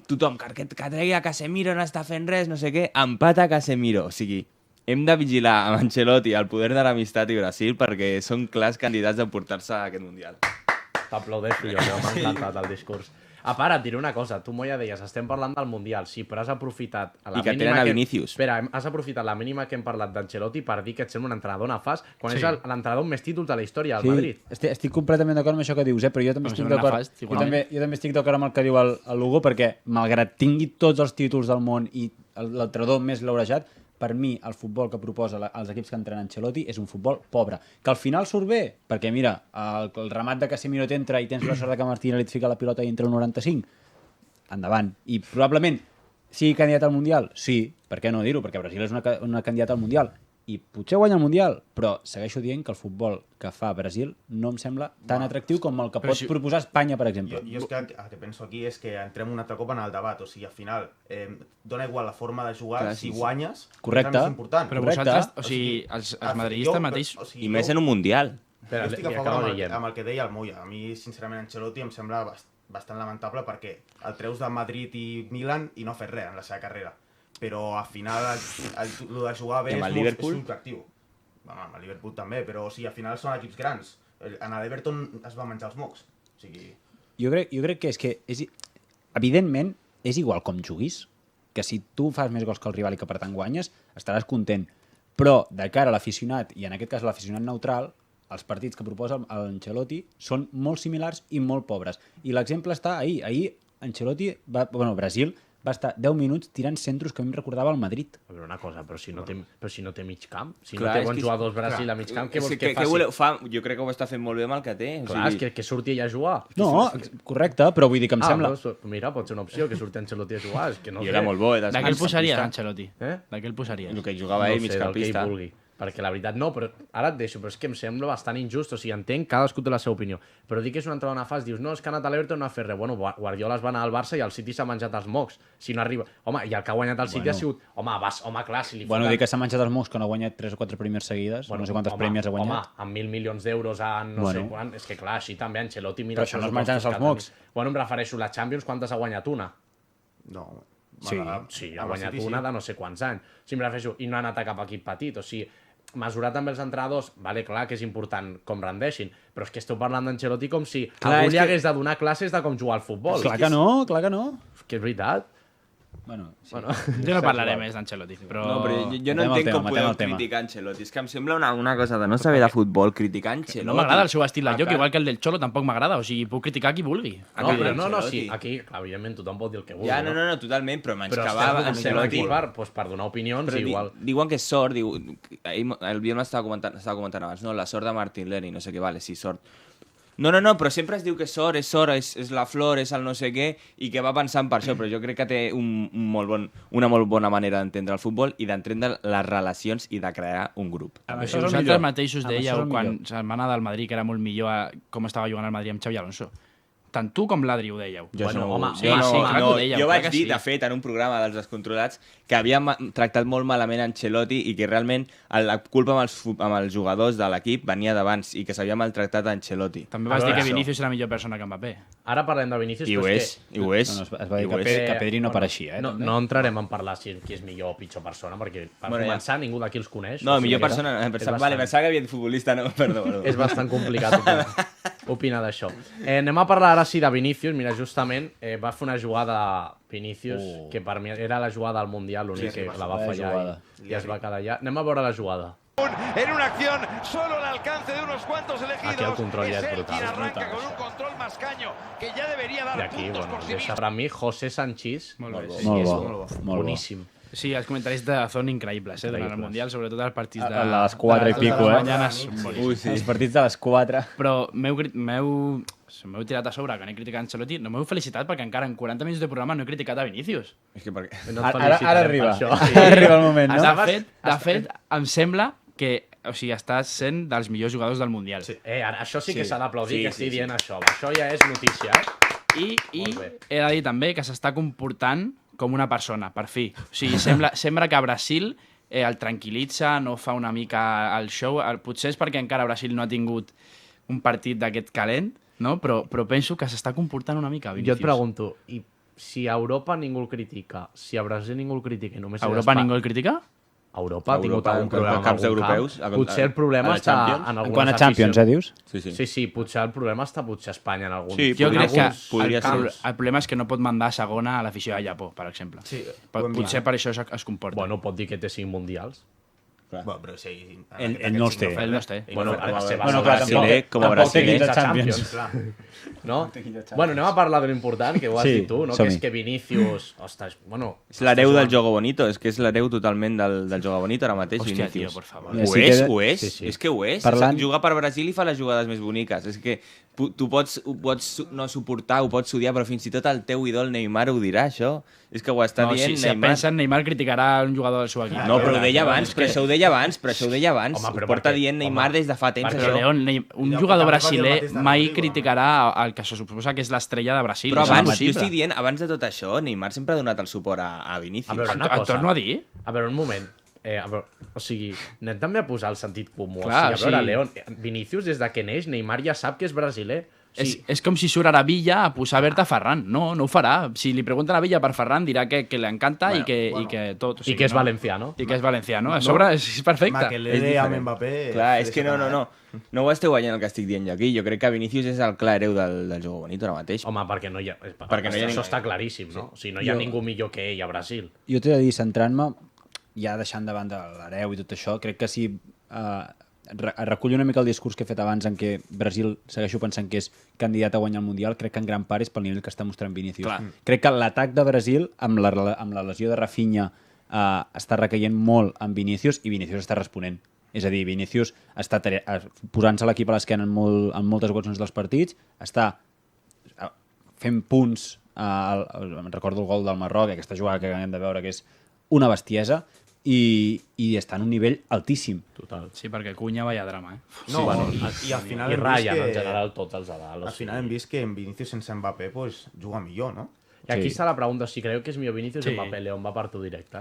Tothom, que tregui a Casemiro, no està fent res, no sé què, empata Casemiro. O sigui, hem de vigilar amb Ancelotti el poder de l'amistat i Brasil perquè són clars candidats d'emportar-se a aquest Mundial. T'aplaudeixo jo, que m'ha encantat el discurs. A part, et diré una cosa, tu m'ho ja deies, estem parlant del Mundial, sí, però has aprofitat... A la I que mínima tenen a Vinícius. Espera, has aprofitat la mínima que hem parlat d'Ancelotti per dir que et sembla un entrenador nefast, quan és l'entrenador amb més títols de la història del Madrid. Estic completament d'acord amb això que dius, però jo també Em estic sembla d'acord. nefast, Jo igualment. també estic d'acord amb el que diu el Lugo, perquè malgrat tingui tots els títols del món i l'entrenador més laurejat, per mi el futbol que proposa els equips que entrenen Ancelotti és un futbol pobre, que al final surt bé, perquè mira, el remat de Casemiro t'entra i tens la sort de que Martinelli et fica la pilota i entra el 95, endavant. I probablement sigui candidat al Mundial? Sí, per què no dir-ho? Perquè Brasil és una candidata al Mundial. I potser guanya el Mundial, però segueixo dient que el futbol que fa Brasil no em sembla tan atractiu com el que pot proposar Espanya, per exemple. Jo és que el que penso aquí és que entrem un altre cop en el debat, o sigui, al final, dona igual la forma de jugar, Clar, si sí. guanyes, Correcte. és el més important. Però Correcte. vosaltres, o sigui, els madridistes mateix... O sigui, I més en un Mundial. Espera, jo estic a favor amb el que deia el Moya. A mi, sincerament, Ancelotti em sembla bastant lamentable perquè el treus de Madrid i Milan i no ha fet res en la seva carrera. Però al final el de jugar bé I amb el és Liverpool? subtractiu. Bueno, amb el Liverpool també, però o sigui, al final són equips grans. En l'Everton es va menjar els mocs. O sigui... Jo crec que evidentment, és igual com juguis, que si tu fas més gols que el rival i que per tant guanyes, estaràs content. Però de cara a l'aficionat, i en aquest cas l'aficionat neutral, els partits que proposa l'Ancelotti són molt similars i molt pobres. I l'exemple està ahir. Ahir Ancelotti, Brasil, va estar 10 minuts tirant centros que a mi em recordava el Madrid. Però una cosa, però si no té mig camp, si Clar, no té és bons que- jugadors Brasil a mig camp, què vols que Què faci? voleu? Jo crec que ho està fent molt bé amb el que té. Clar, és que surti ell a jugar. No, correcte, però vull dir que em sembla... Doncs, mira, pot ser una opció, que surti Ancelotti a jugar. És que no I sé. era molt bo, De què el posaries, Ancelotti? De què el posaries? El que jugava no ell, sé, del que migcampista. ell vulgui. Perquè la veritat no, però ara et deixo, però és que em sembla bastant injust, o sigui, entenc, cadascú té la seva opinió, però dir que és un entrenador nefast, dius, no, és que ha anat a l'Everton no ha fet res, bueno, Guardiola es va anar al Barça i el City s'ha menjat els mocs, si no arriba, home, i el que ha guanyat el City ha sigut, home, clar, si li Bueno, foten- dir que s'ha menjat els mocs que no ha guanyat 3 o 4 primers seguides, no sé quantes prèmies ha guanyat. Home, amb 1.000 milions d'euros en no sé Bueno. quan, és que clar, així també Ancelotti mira... Però això no és menjar-se els pressupostos mocs. que ha tenit. Bueno, em refereixo a la Champions, quantes ha guanyat una? No. Sí, Sí, ha guanyat una de no sé quants anys. Sí, em refereixo, i no ha anat a cap equip petit, o sigui, mesurar també els entrenadors, vale, clar que és important com rendeixin, però és que esteu parlant d'Ancelotti com si Clar, algú és li que- hagués de donar classes de com jugar al futbol. Clar que no, clar que no. És que és veritat. Bueno, sí. Bueno, Jo no parlaré més d'Ancelotti, però... No, però jo no Matem el entenc tema, com matem podeu el tema. criticar Ancelotti. És que em sembla una cosa de no saber de futbol, criticar Ancelotti. No m'agrada el seu estil de joc, igual que el del Xolo tampoc m'agrada, o sigui, puc criticar qui vulgui. no, Aquell però no, Ancelotti. sí, aquí, clar, evidentment, tothom pot dir el que vulgui. Ja, no, totalment, però menys Però que estem va aquí Ancelotti... per donar opinions, Però igual. diuen que és sort, el Biel m'estava comentant abans, no? La sort de Martinelli, no sé què, vale, sí, sort. No, però sempre es diu que és sort, és la flor, és el no sé què, i que va pensant per això, però jo crec que té una molt bona manera d'entendre el futbol i d'entendre les relacions i de crear un grup. Amb Si això és el vosaltres millor. mateixos Amb això dèieu és el quan millor. se'n va anar del Madrid que era molt millor com estava jugant el Madrid amb Xavi Alonso. Tant tu com l'Adri ho dèieu. Bueno, home, sí, clar que ho dèieu, jo clar vaig que dir, sí. de fet, en un programa dels Descontrolats, que havia tractat molt malament Ancelotti i que realment la culpa amb els jugadors de l'equip venia d'abans i que s'havia maltractat Ancelotti. També vas A dir veure, que això. Vinícius era millor persona que Mbappé. Ara parlem de Vinícius, I ho però és, i ho és. No, es va dir i ho que, és. que Pedri no pareixia, No, també. no entrarem en parlar si qui és millor o pitjor persona, perquè per Bueno, ja. començar ningú d'aquí els coneix. No, o sigui millor que persona... és Pensava bastant- que havia dit futbolista, no, perdó. És bastant complicat opinar d'això. Anem a parlar ara sí de Vinícius. Mira, justament va fer una jugada Vinícius, que per mi era la jugada al Mundial, l'únic que la va vaya fallar jugada. i es va quedar allà. Anem a veure la jugada. En una acción solo al alcance de unos cuantos elegidos. Aquí el control ya es él brutal, quien es arranca brutal, con un això. control más caño que ya debería I dar aquí, puntos bueno, por sí deixa mismo. per mi José Sanchís. Molt bé. Sí, Molt és bo, molt bo. boníssim. Sí, els comentaris de Zon increïbles, durant el Mundial, sobretot els partits de... A les 4 i pico, mañanes, Ui, sí. Els partits de les 4. Però m'heu tirat a sobre, que no he criticat Ancelotti, no m'heu felicitat perquè encara en 40 minuts de programa no he criticat a Vinícius. És que perquè... No et Ara felicitarem arriba. per això. Ara arriba el moment, no? De fet, em sembla que estàs sent dels millors jugadors del Mundial. Sí. Això sí que s'ha d'aplaudir, Sí, que estigui sí. dient això. Això ja és notícia, I Molt bé. he de dir també que s'està comportant com una persona, per fi. O sigui, sembla que a Brasil el tranquil·litza, no fa una mica el show. Potser és perquè encara Brasil no ha tingut un partit d'aquest calent, no? Però penso que s'està comportant una mica, Jo Vinícius. et pregunto, i si a Europa ningú el critica, si a Brasil ningú el critica i només... A Europa ningú el critica? Europa ha tingut Europa, algun en problema en camps algun europeus, camp. Potser el problema a la està Champions. en En algunes quant a Champions, aficions. dius? Sí, potser el problema està a Espanya en algun... Sí, Jo crec que podria ser. el problema és que no pot mandar a segona a l'afició de Japó, per exemple. Sí, Potser per això es comporta. Bueno, pot dir que té 5 mundials. Bueno, però sí, Ell no els té. Ell no es té. Bueno, com a la seva Bueno, zona clar, sí. brasiler, com a tampoc té brasiler. 15 Champions. clar. No? Bueno, anem a parlar de l'important, que ho has Sí, dit tu, no? Que som-hi. és que Vinicius... Ostres, bueno... És l'hereu del Jogo Bonito, és que és l'hereu totalment del Jogo Bonito ara mateix, Hòstia, Vinícius. tio, por favor. Ja, Ho sí és, que- ho és, sí, sí. és que ho és. Parlant- Juga per Brasil i fa les jugades més boniques. És que tu ho pots no suportar, ho pots odiar, però fins i tot el teu ídol Neymar ho dirà, això. És que ho està No, dient si Neymar. pensen, Neymar criticarà un jugador del seu equip. No, però ho deia abans, però això ho deia abans, Home, Ho però porta perquè- dient Neymar home, des de fa temps, Però, això. León, un I el jugador que també va dir el brasiler mateix de mai Rodrigo, criticarà el que se suposa que és l'estrella de Brasil. Però És abans, jo impossible. estic dient, abans de tot això, Neymar sempre ha donat el suport a Vinícius. A veure, una Et cosa. torno a dir? A veure, un moment. A veure, o sigui, anem també a posar el sentit comú. Clar, o sigui, a veure, sí. León, Vinicius, des de que neix, Neymar ja sap que és brasiler. O sigui, És com si surt ara Villa a posar Berta Ferran. No ho farà. Si li pregunten a Villa per Ferran, dirà que le encanta i que tot. O sigui, I que és valenciano. I que és valenciano. A sobre és perfecte. Makelele amb Mbappé... Clar, és que no ho esteu guanyant el que estic dient jo aquí. Jo crec que Vinícius és el clar hereu del Jogo Bonito ara mateix. Home, perquè no hi ha... Perquè no hi ha això ningú. està claríssim, no? O sigui, no hi ha ningú millor que ell a Brasil. Jo t'he de dir, centrant-me, ja deixant de banda l'hereu i tot això, crec que sí recullo una mica el discurs que he fet abans en què Brasil segueixo pensant que és candidat a guanyar el Mundial, crec que en gran part és pel nivell que està mostrant Vinícius. Clar. Crec que l'atac de Brasil, amb la lesió de Rafinha, està recaient molt en Vinícius i Vinícius està responent. És a dir, Vinícius està posant-se l'equip a l'esquena en moltes ocasions dels partits, està fent punts, recordo el gol del Marroc, aquesta jugada que acabem de veure, que és una bestiesa, i està en un nivell altíssim. Total. Sí, perquè Cunha vaya drama, No, bueno, i al final i hem vist Ryan, que- en general, tots els de dalt. Al final hem vist que en Vinícius sense Mbappé pues, juga millor, no? I aquí Sí. està la pregunta, si creu que és millor Vinícius o Sí. Mbappé. León, va per tu directe.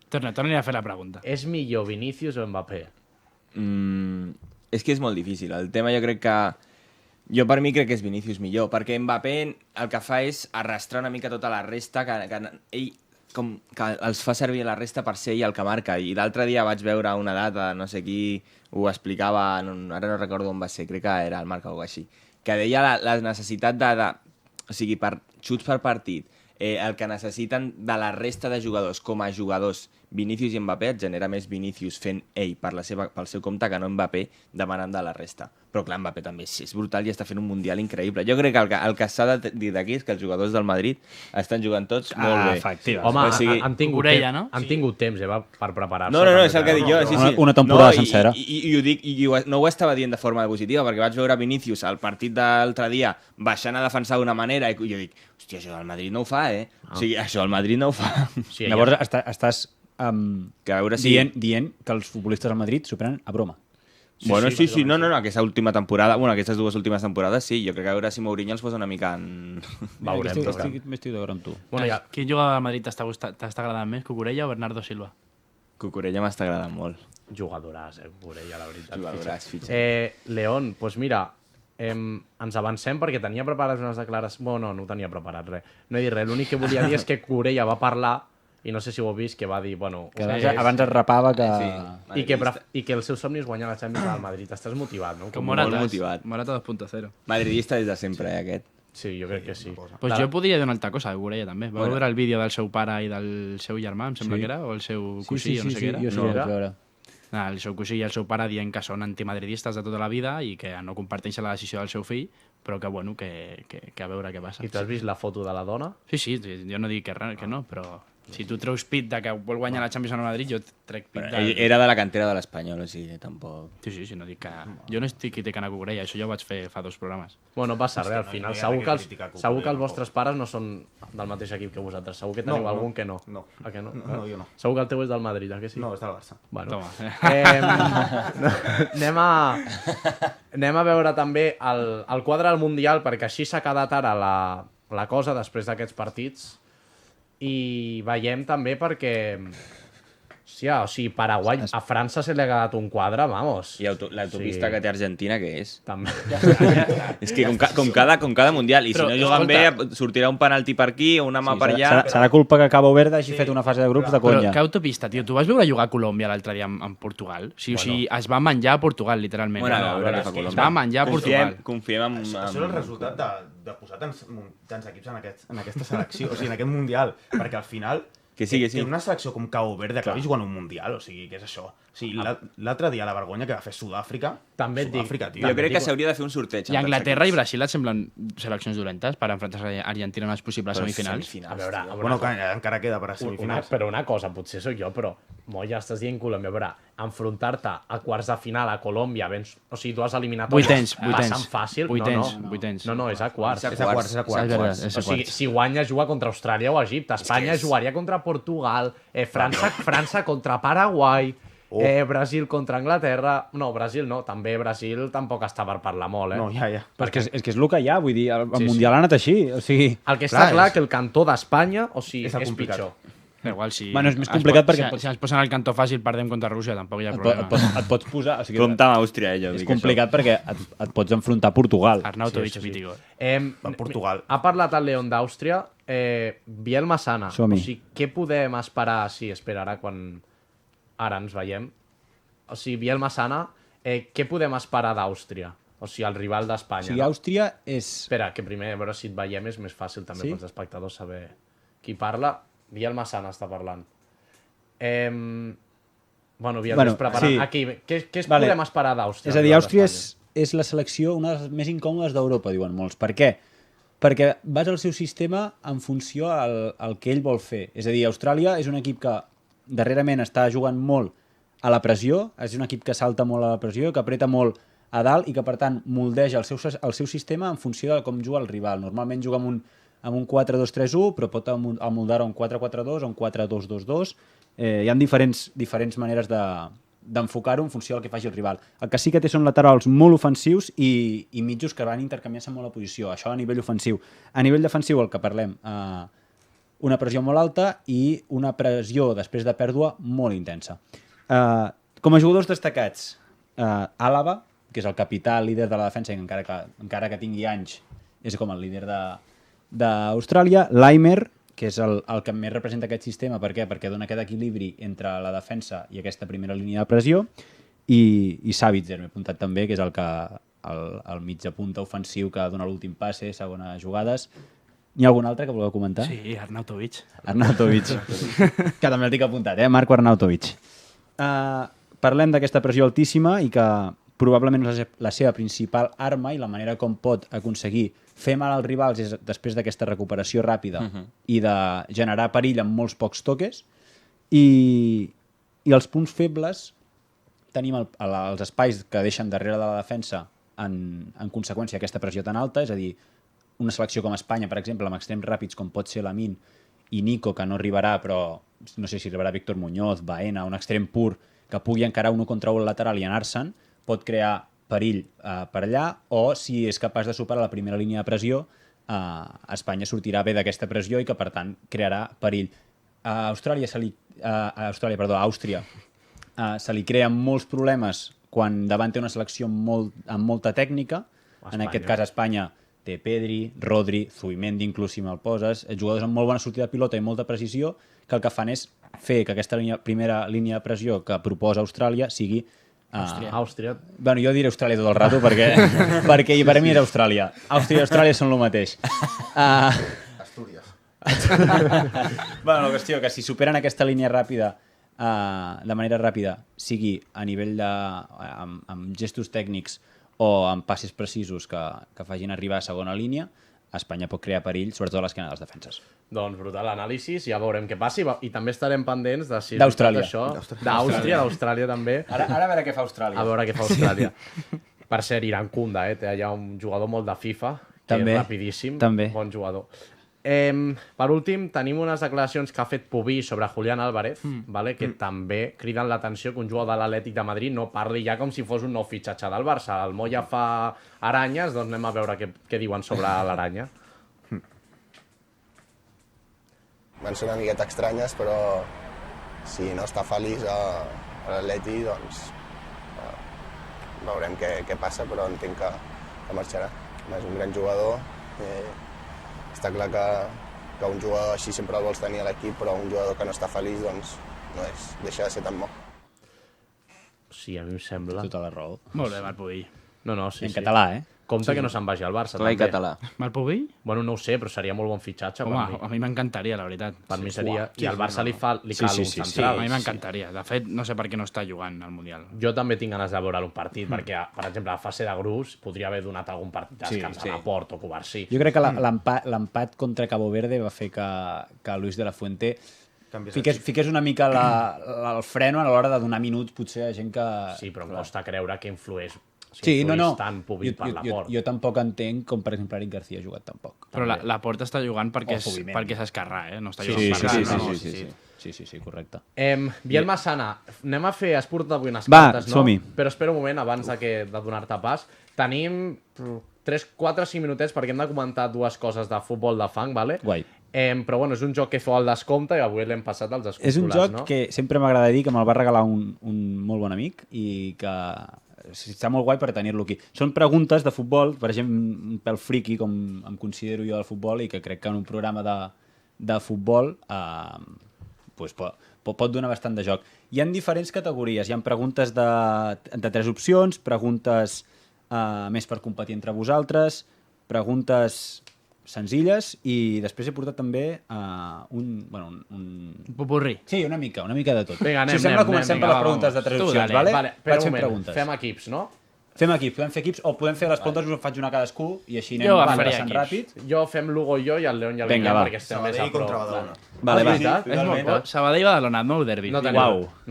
Torna a fer la pregunta. És millor Vinícius o Mbappé? És que és molt difícil. El tema jo crec que... Jo per mi crec que és Vinícius millor, perquè Mbappé el que fa és arrastrar una mica tota la resta, que ell com que els fa servir la resta per ser ell el que marca. I l'altre dia vaig veure una data, no sé qui ho explicava, ara no recordo on va ser, crec que era el Marca o així, que deia la necessitat o sigui, per xuts per partit, el que necessiten de la resta de jugadors com a jugadors Vinícius i Mbappé et genera més Vinícius fent ell pel seu compte que no Mbappé demanant de la resta. Però clar, Mbappé també és brutal i està fent un Mundial increïble. Jo crec que el que s'ha de dir d'aquí és que els jugadors del Madrid estan jugant tots molt bé. Efectivament. Home, O sigui, han tingut Cucurella, temps, no? han tingut temps per preparar-se. No, és el que dic jo. Sí, sí. Una temporada no, sencera. I ho dic, no ho estava dient de forma positiva, perquè vaig veure Vinícius al partit de l'altre dia baixant a defensar d'una manera i jo dic, hòstia, això el Madrid no ho fa, eh? O sigui, això el Madrid no ho fa. Sí, Llavors estàs Que a veure si... dient que els futbolistes del Madrid s'ho prenen a broma. Bueno, sí, no, aquesta última temporada, aquestes dues últimes temporades, sí, jo crec que a veure si Mourinho els posa una mica en... Veurem. Estic d'acord amb tu. Bueno, ja, Quin jugador del Madrid t'està agradant més, Cucurella o Bernardo Silva? Cucurella m'està agradant molt. jugadoràs, Corella, la veritat. Jugadoràs, fitxa. León, doncs mira, ens avancem perquè tenia preparades unes declaracions... Bueno, no ho tenia preparat, res. No he dit res, l'únic que volia dir és que Corella va parlar i no sé si ho heu vist, que va dir, bueno... Que abans es rapava que... I que el seu somni és guanyar la Champions al Madrid. Estàs motivat, no? Com molt Morata. motivat. Morata 2.0. Madridista des de sempre, aquest. Sí, jo crec que sí. Pues jo podria dir una altra cosa, Corella, també. Va veure el vídeo del seu pare i del seu germà, em sembla que era, o el seu cosí, o no sé què era. jo sí que vaig veure. El seu cosí i el seu pare dient que són antimadridistes de tota la vida i que no comparteixen la decisió del seu fill, però que, bueno, que a veure què passa. I tu has vist la foto de la dona? Sí, jo no dic que no, però Si tu treus pit de que vol guanyar la Champions al Madrid, jo trec pit de... Era de la cantera de l'Espanyol, o sigui, tampoc... Sí, no dic que... Jo no estic criticant a Cucurella, això ja ho vaig fer fa 2 programes. Bueno, no passa res, al final. hi ha Segur res que que els, criticar Cucurella, segur que els tampoc. vostres pares no són del mateix equip que vosaltres. Segur que teniu No, algun que no. no. Ah, que no? No, jo no. Segur que el teu és del Madrid, que sí? No, és del Barça. Bueno. Toma. Anem a veure també el quadre del Mundial, perquè així s'ha quedat ara la cosa després d'aquests partits. I veiem també perquè... Hòstia, o sigui, Paraguai, a França se li ha quedat un quadre, vamos. I l'autopista que té Argentina, què és? També. És que com cada Mundial, i si Però, no juguen bé, sortirà un penalti per aquí o una mà per allà... Serà culpa que Cabo Verde hagi fet una fase de grups de Però conya. que autopista, tio? Tu vas veure jugar a Colòmbia l'altre dia amb Portugal? O sigui, es va menjar a Portugal, literalment. Bueno, a veure què fa es Colòmbia. va menjar a Portugal. Confiem en... Això és el resultat de posar tants equips en aquesta selecció, o sigui, en aquest Mundial, perquè al final... Que sí. Una selecció com Cabo Verde acabi jugant un Mundial, o sigui, què és això? O sigui, l'altre dia la vergonya que va fer Sud-àfrica... També et dic. Sud-àfrica, tio. Jo crec que s'hauria de fer un sorteig. I Anglaterra i Brasil et semblen seleccions dolentes per enfrontar-se a Argentina en les possibles semifinals? A veure, Bueno, que encara queda per a semifinals. però una cosa, potser sóc jo, però ja estàs dient Colòmbia. A veure, enfrontar-te a quarts de final a Colòmbia, o sigui, dues eliminatòries passant fàcil, vuitens. no, és a quarts. És a quarts. O sigui, si guanya, juga contra Austràlia o Egipte. Espanya jugaria contra Portugal, França contra Paraguai, Brasil contra Anglaterra... No, Brasil no, també Brasil tampoc està per parlar molt, No, ja. Però és que és el que hi ha, vull dir, el Mundial ha anat així, o sigui... El que està clar que el cantó d'Espanya, o sigui, És el és complicat. pitjor. Però igual, si Bueno, és més complicat perquè si ens posen el cantó fàcil perdem contra Rússia, tampoc hi ha Et problema. pots posar... O sigui, Compte amb Àustria, jo és dic complicat perquè et pots enfrontar a Portugal. Arnautovic, mítico. Va Portugal. Ha parlat el León d'Àustria, Biel Massana. O Som-hi. sigui, què podem esperar? Sí, esperarà quan ara ens veiem. O sigui, Biel Massana, què podem esperar d'Àustria? O sigui, el rival O d'Espanya. sigui, Àustria és... Espera, que primer, a veure si et veiem, és més fàcil també pels espectadors saber qui parla. Biel Massana està parlant. Bueno, Biel, Bueno, ves preparant. sí. Aquí, què podem esperar d'Àustria? És a dir, Àustria és la selecció, una de les més incòmodes d'Europa, diuen molts. Per què? Perquè basa el seu sistema en funció al que ell vol fer. És a dir, Austràlia és un equip que darrerament està jugant molt a la pressió, és un equip que salta molt a la pressió, que apreta molt a dalt i que, per tant, moldeja el seu sistema en funció de com juga el rival. Normalment juga amb un 4-2-3-1, però pot amoldar-ho un 4-4-2 o un 4-2-2-2. Hi ha diferents maneres d'enfocar-ho en funció del que faci el rival. El que sí que té són laterals molt ofensius i mitjos que van intercanviant-se molt la posició. Això a nivell ofensiu. A nivell defensiu, el que parlem, una pressió molt alta i una pressió després de pèrdua molt intensa. Com a jugadors destacats, Àlava, que és el capità, líder de la defensa, i encara que tingui anys, és com el líder d'Austràlia. Laimer, que és el que més representa aquest sistema. Per què? Perquè dona aquest equilibri entre la defensa i aquesta primera línia de pressió. I Savitzer, m'he apuntat també, que és el mitja punta ofensiu que dona l'últim passe, segones jugades. Hi ha algun altre que voleu comentar? Sí, Arnautovic. Arnautovic, que també el tinc apuntat, Marco Arnautovic. Parlem d'aquesta pressió altíssima i que probablement és la seva principal arma i la manera com pot aconseguir fer mal als rivals és després d'aquesta recuperació ràpida i de generar perill amb molts pocs toques. I els punts febles tenim els espais que deixen darrere de la defensa en conseqüència aquesta pressió tan alta, és a dir, una selecció com Espanya, per exemple, amb extrems ràpids com pot ser Lamine i Nico, que no arribarà, però no sé si arribarà Víctor Muñoz, Baena, un extrem pur que pugui encarar un contra un lateral i anar-se'n, pot crear perill per allà, o si és capaç de superar la primera línia de pressió, Espanya sortirà bé d'aquesta pressió i que, per tant, crearà perill. A Àustria se li creen molts problemes quan davant té una selecció amb molta tècnica. En aquest cas, Espanya té Pedri, Rodri, Zubimendi, inclús si me'l poses, jugadors amb molt bona sortida de pilota i molta precisió, que el que fan és fer que aquesta primera línia de pressió que proposa Austràlia sigui... Àustria. Bueno, jo diré Austràlia tot el rato perquè per a mi és Austràlia. Àustria i Austràlia són el mateix. Astúries. Bueno, la qüestió que si superen aquesta línia ràpida de manera ràpida, sigui a nivell amb gestos tècnics o amb passes precisos que facin arribar a segona línia, Espanya pot crear perill, sobretot a l'esquena dels defenses. Doncs brutal anàlisis, ja veurem què passi. I també estarem pendents de si... D'Austràlia. D'Àustria també. Ara a veure què fa Austràlia. A veure què fa Austràlia. Per cert, Iran Kunda, té allà un jugador molt de FIFA, que També. és rapidíssim, També. bon jugador. Per últim, tenim unes declaracions que ha fet Pubí sobre Julián Álvarez, vale? Que també criden l'atenció que un jugador de l'Atlètic de Madrid no parli ja com si fos un nou fitxatge del Barça. El Moya fa aranyes, doncs anem a veure què diuen sobre l'aranya. Van ser una miqueta estranyes, però si no està feliç a l'Atleti, doncs veurem què passa, però entenc que marxarà. És un gran jugador. Està clar que un jugador així sempre el vols tenir a l'equip, però un jugador que no està feliç doncs no deixa de ser tan bo. Sí, a mi em sembla. Tota la raó. Molt bé, Marc Pubill. No, sí, En català, Compte que no se'n vagi al Barça. Clar i també. català. Marc Pubill? Bueno, no ho sé, però seria molt bon fitxatge Home, per mi. a mi m'encantaria, la veritat. Per mi seria... I al Barça li cal un A central. mi m'encantaria. De fet, no sé per què no està jugant al Mundial. Jo també tinc ganes de veure'l un partit, perquè, per exemple, a fase de grups podria haver donat algun partit a descans a Laporte o Covarsí. Jo crec que l'empat contra Cabo Verde va fer que Luis de la Fuente fiqués una mica el freno a l'hora de donar minuts potser a gent que... Sí, però em costa creure que influís tant Pubill per Laporte. Jo tampoc entenc com, per exemple, Eric García ha jugat tampoc. Però Laporte està jugant perquè és esquerrà, no està jugant per Sí, correcte. Biel Massana, anem a fer esport d'avui unes Va, quantes, no? som-hi. Però espera un moment, abans de donar-te pas. Tenim 3, 4, 5 minutets perquè hem de comentar dues coses de futbol de fang, vale? Guai. Però bueno, és un joc que feu al descompte i avui l'hem passat als descomptolats, És un joc no? que sempre m'agrada dir que me'l va regalar un molt bon amic i que està molt guai per tenir-lo aquí. Són preguntes de futbol, per exemple, un pèl friqui, com em considero jo del futbol, i que crec que en un programa de futbol pues pot donar bastant de joc. Hi ha diferents categories. Hi ha preguntes de 3 opcions, preguntes més per competir entre vosaltres, preguntes senzilles, i després he portat també un popurrí. Sí, una mica de tot. Vinga, si us sembla, comencem per les preguntes de 3 opcions, vale? Vale, Vaig un fent moment, preguntes. fem equips, no? Fem equips, podem fer equips o podem fer les preguntes, us en faig una a cadascú i així Jo anem agafaria passant equips. ràpid. Jo fem Lugo i jo i el León i el Vinga, Guillem, va. perquè estem més a Sabadell prop. contra Badalona. Vale, va. És molt bo. Sabadell-Badalona, nou derbi. No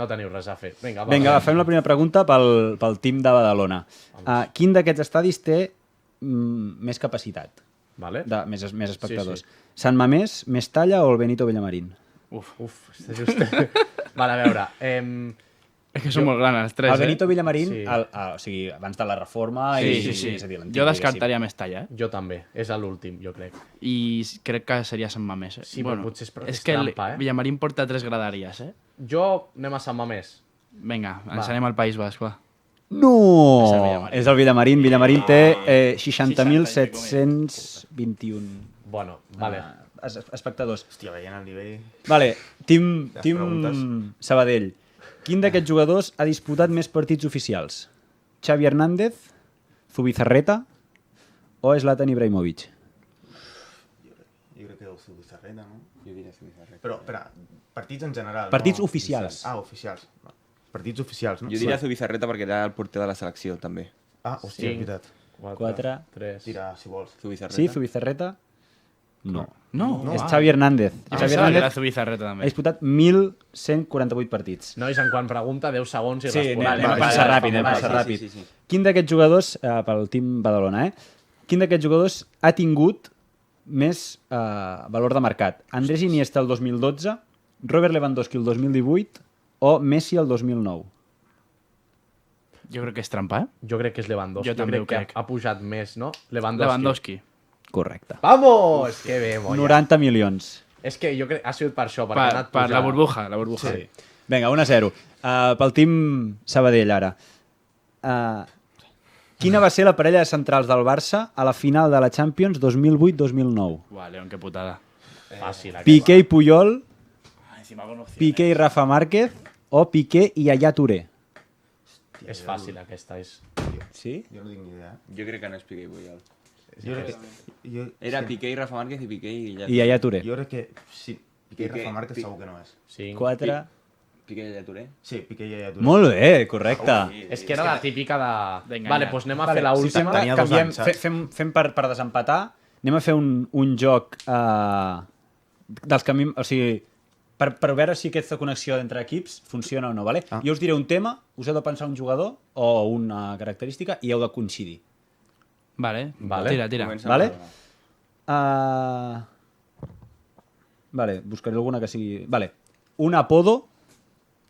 teniu res a fer. Vinga, fem la primera pregunta pel team de Badalona. Quin d'aquests estadis té més capacitat? Vale. Més espectadors. Sant Mamés, Mestalla o el Benito Villamarín? Uf, està just... Vale, a veure... És que són molt grans els tres, El Benito Villamarín, Sí. o sigui, abans de la reforma... Sí. És a dir, l'antic, Jo descartaria Mestalla, Jo també, és l'últim, jo crec. I crec que seria Sant Mamés. Sí, però potser és que trampa, Villamarín porta 3 graderies, Jo anem a Sant Mamés. Vinga, ens anem al País Basc, va. No! És el Villamarín. Villamarín té 60.721 Bueno, vale. espectadors. Hòstia, veient el nivell... Vale, team preguntes. Sabadell. Quin d'aquests jugadors ha disputat més partits oficials? Xavi Hernández, Zubizarreta o Zlatan Ibrahimovic? Jo crec que deu ser Zubizarreta, no? Jo diria Zubizarreta. Però, espera, partits en general, Partits no? oficials. Oficials. Partits oficials, no? Jo diria Zubizarreta perquè era el porter de la selecció, també. Hòstia, és veritat. 4, 3. Tira, si vols. Zubizarreta. Sí, Zubizarreta? No. No, És Xavi Hernández. Xavi era Hernández Zubizarreta, ha també. disputat 1.148 partits. Nois, en quan pregunta, 10 segons i Sí, responem. anem a passar ràpid, Sí, sí. Quin d'aquests jugadors, pel team Badalona, quin d'aquests jugadors ha tingut més valor de mercat? Andrés Iniesta el 2012, Robert Lewandowski el 2018 o Messi el 2009? Jo crec que és trampa, Jo crec que és Lewandowski. Jo també ho que crec. ha pujat més, no? Lewandowski. Correcte. Vamos! Que bé, molla. 90 milions. És que jo crec que ha sigut per això, perquè ha anat Per la pujant. burbuja, Sí. Vinga, 1-0. Pel team Sabadell, ara. Quina va ser la parella de centrals del Barça a la final de la Champions 2008-2009? Uah, León, que putada. Fàcil, aquesta. Piqué i Puyol, Piqué i Rafa Márquez o Piqué i Yaya Touré? És fàcil, aquesta. Sí? Jo no tinc ni idea. Jo crec que no és Piqué i Puyol. Jo crec que... Era Piqué i Rafa Márquez i Piqué i... I Yaya Touré. Jo crec que sí. Piqué i Rafa Márquez segur que no és. 4... Piqué i Touré? Sí, Piqué i Yaya Touré. Molt bé, correcte. És que era la típica de... D'enganyar. Vale, doncs anem a fer l'última. tenia 2 anys, saps? Fem per desempatar. Anem a fer un joc dels que a mi... O sigui, per veure si aquesta connexió entre equips funciona o no, vale? Jo us diré un tema, us heu de pensar un jugador o una característica i heu de coincidir. Vale. Tira. Vale? Vale, buscaré alguna que sigui... Vale. Un apodo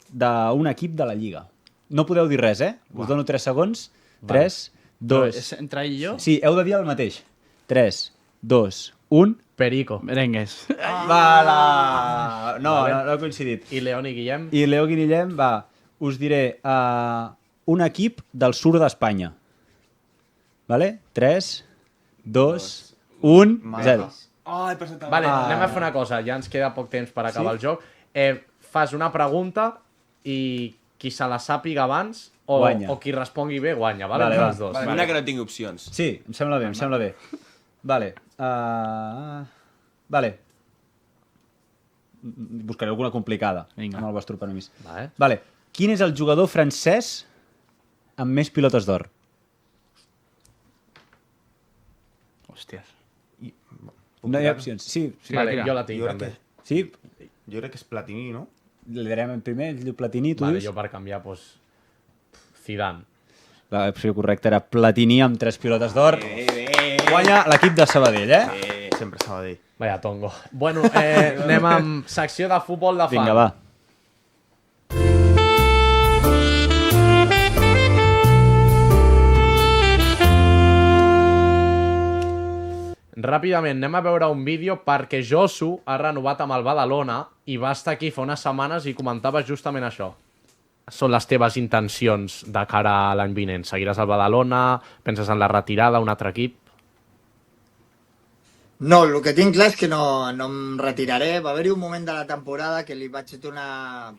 d'un equip de la Lliga. No podeu dir res, Us dono 3 segons. 3, 2... És entre ell i jo? Sí, heu de dir el mateix. 3, 2, 1... Perico. Merengues. Vale! No ha coincidit. I León i Guillem? I Leo Guillem, va, us diré un equip del sud d'Espanya. Vale? 3, 2, 1, 0. Vale, anem a fer una cosa. Ja ens queda poc temps per acabar el joc. Fas una pregunta i qui se la sàpiga abans o qui respongui bé guanya, vale? Vale, els dos. Una que no tingui opcions. Sí, em sembla bé. Vale. Vale. Buscaré alguna complicada. Vinga. Amb el vostre permís. Vale. Quin és el jugador francès amb més pilotes d'or? Hòsties. No hi ha opcions. Sí. Vale, tira. jo la tinc també. Sí? Jo crec que és Platini, no? Li direm primer, ell diu Platini, tu Vale, dius? jo per canviar, doncs... Zidane. L'opció correcta era Platini amb 3 pilotes d'or. Guanya l'equip de Sabadell, Sempre Sabadell. Vaya tongo. Bueno, anem amb secció de futbol de fan. Vinga, va. Ràpidament, anem a veure un vídeo perquè Josu ha renovat amb el Badalona i va estar aquí fa unes setmanes i comentava justament això. Són les teves intencions de cara a l'any vinent? Seguiràs al Badalona? Penses en la retirada, un altre equip? No, el que tinc clar és que no em retiraré. Va haver-hi un moment de la temporada que li vaig donar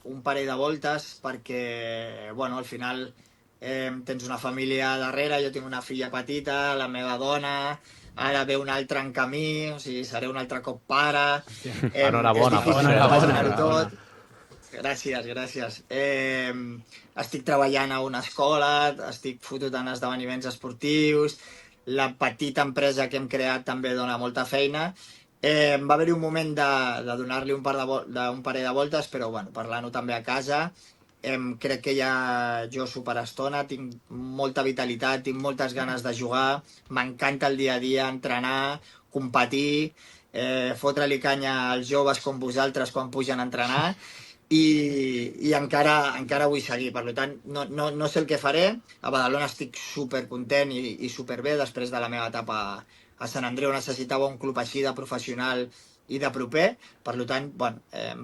un parell de voltes perquè, bueno, al final tens una família darrere, jo tinc una filla petita, la meva dona, ara ve un altre en camí, o sigui, seré un altre cop pare. Enhorabona. És difícil compaginar-ho tot. Gràcies. Estic treballant a una escola, estic fotut en esdeveniments esportius, la petita empresa que hem creat també dona molta feina. Va haver-hi un moment de donar-li un parell de voltes, però bueno, parlant-ho també a casa, crec que ja jo superestona, tinc molta vitalitat, tinc moltes ganes de jugar, m'encanta el dia a dia, entrenar, competir, fotre-li canya als joves com vosaltres quan pugen a entrenar, i encara vull seguir. Per tant, no sé el que faré. A Badalona estic supercontent i superbé. Després de la meva etapa a Sant Andreu necessitava un club així de professional i de proper. Per tant,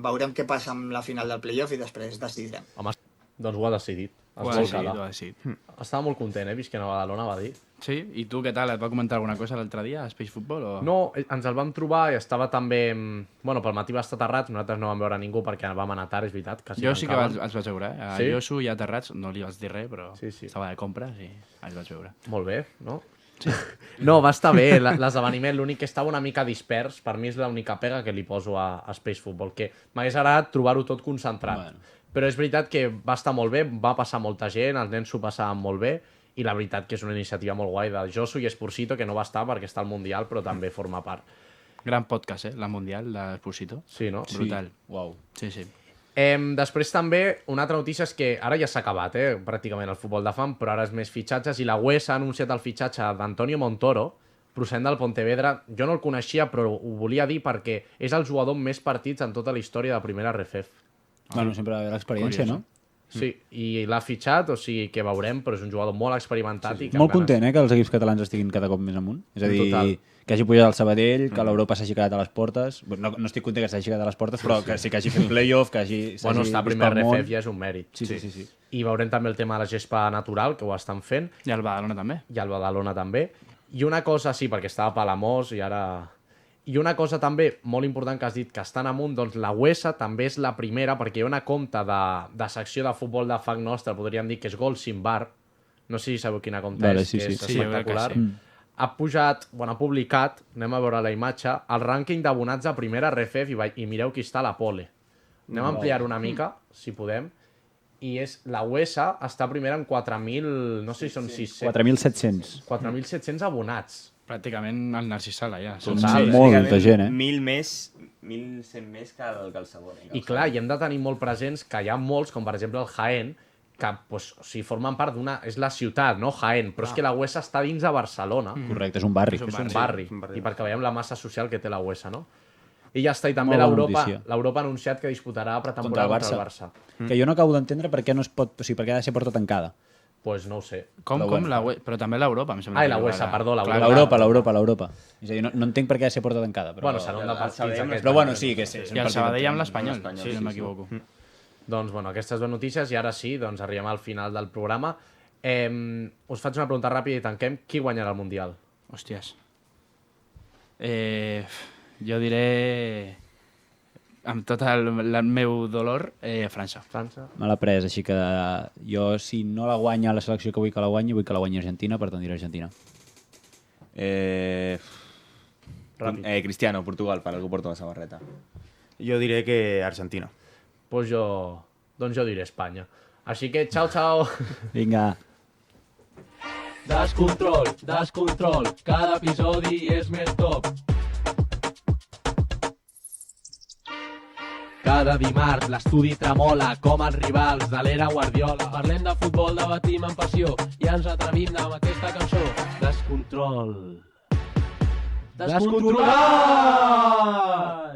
veurem què passa amb la final del playoff i després decidirem. Home, doncs ho ha decidit. Ho ha decidit. Estava molt content, visquent a Badalona, va dir. Sí? I tu què tal? Et va comentar alguna cosa l'altre dia a Space Football? O... No, ens el vam trobar i estava també... Bueno, pel matí va estar aterrats, nosaltres no vam veure ningú perquè vam anar tard, és veritat. Jo sí que els vaig veure, A Sí? Josu ja aterrats, no li vaig dir res, però Sí. estava de compres i els vaig veure. Molt bé, no? Sí. No, va estar bé l'esdeveniment, l'únic que estava una mica dispers, per mi és l'única pega que li poso a Space Football, que m'hagués agradat trobar-ho tot concentrat. Bueno. Però és veritat que va estar molt bé, va passar molta gent, els nens s'ho passaven molt bé, i la veritat que és una iniciativa molt guai de Josu i Esposito, que no va estar perquè està al Mundial, però també forma part. Gran podcast, La Mundial, d'Esposito. Sí, no? Brutal. Uau. Sí. Després també, una altra notícia és que ara ja s'ha acabat, pràcticament el futbol de fan, però ara és més fitxatges, i la UEFA ha anunciat el fitxatge d'Antonio Montoro, procedent del Pontevedra. Jo no el coneixia, però ho volia dir perquè és el jugador amb més partits en tota la història de primera RFF. Bueno, sempre va haver l'experiència, no? Sí, i l'ha fitxat, o sigui que veurem, però és un jugador molt experimentat. Sí. I Molt content, que els equips catalans estiguin cada cop més amunt. És a dir, Total. que hagi pujat al Sabadell, que l'Europa s'hagi quedat a les portes. No estic content que s'hagi quedat a les portes, però que sí que hagi fet playoff, que hagi... Bueno, estar a primer RFF ja és un mèrit. Sí. I veurem també el tema de la gespa natural, que ho estan fent. I el Badalona també. I el Badalona també. I una cosa, sí, perquè estava a Palamós i ara... I una cosa també molt important que has dit, que estan amunt, doncs la UEFA també és la primera, perquè hi ha una compta de secció de futbol de FAC nostra, podríem dir que és Gol Sin Bar, no sé si sabeu quina compta és, que és espectacular. Ha pujat, ha publicat, anem a veure la imatge, el rànquing d'abonats de primera RFF i mireu qui està a la pole. Anem a ampliar una mica, si podem, i la UEFA està primera amb 4.000, no sé si són 600... 4.700. 4.700 abonats. Pràcticament el Narcís Sala, ja. Molta gent, 1.100 més que el segon. I clar, i hem de tenir molt presents que hi ha molts, com per exemple el Jaén, que formen part d'una... És la ciutat, no? Jaén, però és que la Huesa està dins de Barcelona. Correcte, és un barri. És un barri. I perquè veiem la massa social que té la Huesa, no? I ja està, i també l'Europa ha anunciat que disputarà pretemporada contra el Barça. Que jo no acabo d'entendre per què no es pot... O sigui, per què ha de ser porta tancada. Pues no ho sé. Com? Però també l'Europa, em sembla. La UEFA, perdó. L'Europa. És a dir, no entenc per què ha de ser porta tancada. Bueno, serà un de partits. Però bueno, sí, que és I el Sabadell amb l'Espanyol, si no m'equivoco. Doncs, bueno, aquestes dues notícies, i ara sí, doncs arribem al final del programa. Us faig una pregunta ràpida i tanquem. Qui guanyarà el Mundial? Hòsties. Jo diré... amb tot el meu dolor, França. Me l'ha pres, així que jo, si no la guanya la selecció que vull que la guanyi Argentina, per tant diré Argentina. Cristiano, Portugal, per algú porta la samarreta. Jo diré que Argentina. Pues jo diré Espanya. Així que, xau. Vinga. Descontrol, cada episodi és més top. Cada dimarts l'estudi tremola com els rivals de l'era Guardiola. Parlem de futbol, debatim amb passió i ens atrevim amb aquesta cançó. Descontrol. Descontrolat!